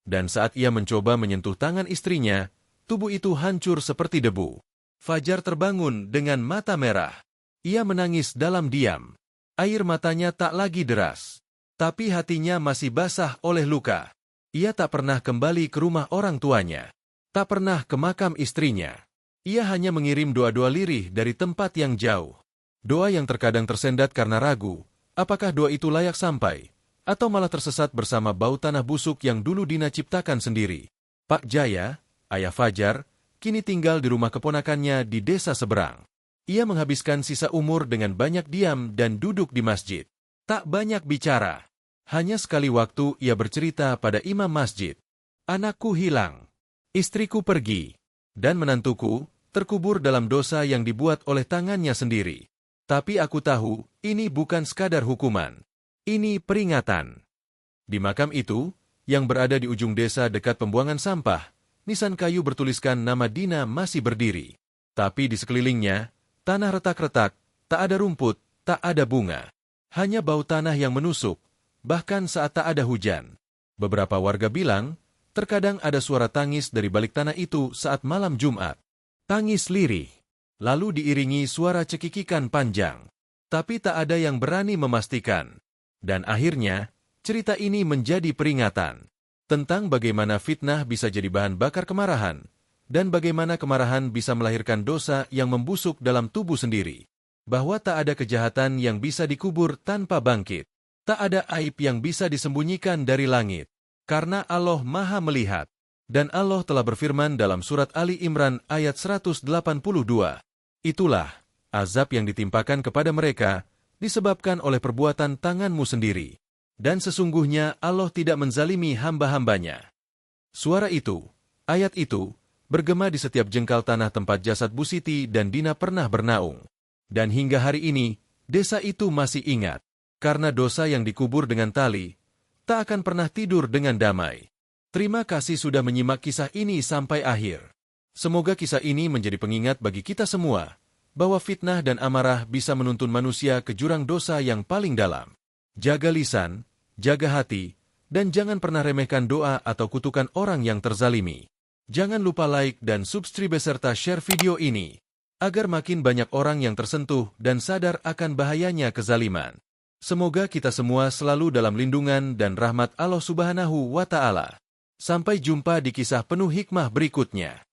Dan saat ia mencoba menyentuh tangan istrinya, tubuh itu hancur seperti debu. Fajar terbangun dengan mata merah. Ia menangis dalam diam. Air matanya tak lagi deras. Tapi hatinya masih basah oleh luka. Ia tak pernah kembali ke rumah orang tuanya. Tak pernah ke makam istrinya. Ia hanya mengirim doa-doa lirih dari tempat yang jauh. Doa yang terkadang tersendat karena ragu, apakah doa itu layak sampai, atau malah tersesat bersama bau tanah busuk yang dulu Dina ciptakan sendiri. Pak Jaya, ayah Fajar, kini tinggal di rumah keponakannya di desa seberang. Ia menghabiskan sisa umur dengan banyak diam dan duduk di masjid. Tak banyak bicara. Hanya sekali waktu ia bercerita pada imam masjid. Anakku hilang. Istriku pergi. Dan menantuku terkubur dalam dosa yang dibuat oleh tangannya sendiri. Tapi aku tahu, ini bukan sekadar hukuman. Ini peringatan. Di makam itu, yang berada di ujung desa dekat pembuangan sampah, nisan kayu bertuliskan nama Dina masih berdiri. Tapi di sekelilingnya, tanah retak-retak, tak ada rumput, tak ada bunga. Hanya bau tanah yang menusuk, bahkan saat tak ada hujan. Beberapa warga bilang, terkadang ada suara tangis dari balik tanah itu saat malam Jumat. Tangis lirih. Lalu diiringi suara cekikikan panjang. Tapi tak ada yang berani memastikan. Dan akhirnya, cerita ini menjadi peringatan. Tentang bagaimana fitnah bisa jadi bahan bakar kemarahan. Dan bagaimana kemarahan bisa melahirkan dosa yang membusuk dalam tubuh sendiri. Bahwa tak ada kejahatan yang bisa dikubur tanpa bangkit. Tak ada aib yang bisa disembunyikan dari langit. Karena Allah Maha Melihat. Dan Allah telah berfirman dalam surat Ali Imran ayat 182. Itulah azab yang ditimpakan kepada mereka disebabkan oleh perbuatan tanganmu sendiri. Dan sesungguhnya Allah tidak menzalimi hamba-hambanya. Suara itu, ayat itu, bergema di setiap jengkal tanah tempat jasad Bu Siti dan Dina pernah bernaung. Dan hingga hari ini, desa itu masih ingat. Karena dosa yang dikubur dengan tali, tak akan pernah tidur dengan damai. Terima kasih sudah menyimak kisah ini sampai akhir. Semoga kisah ini menjadi pengingat bagi kita semua, bahwa fitnah dan amarah bisa menuntun manusia ke jurang dosa yang paling dalam. Jaga lisan, jaga hati, dan jangan pernah remehkan doa atau kutukan orang yang terzalimi. Jangan lupa like dan subscribe serta share video ini, agar makin banyak orang yang tersentuh dan sadar akan bahayanya kezaliman. Semoga kita semua selalu dalam lindungan dan rahmat Allah Subhanahu wa Ta'ala. Sampai jumpa di kisah penuh hikmah berikutnya.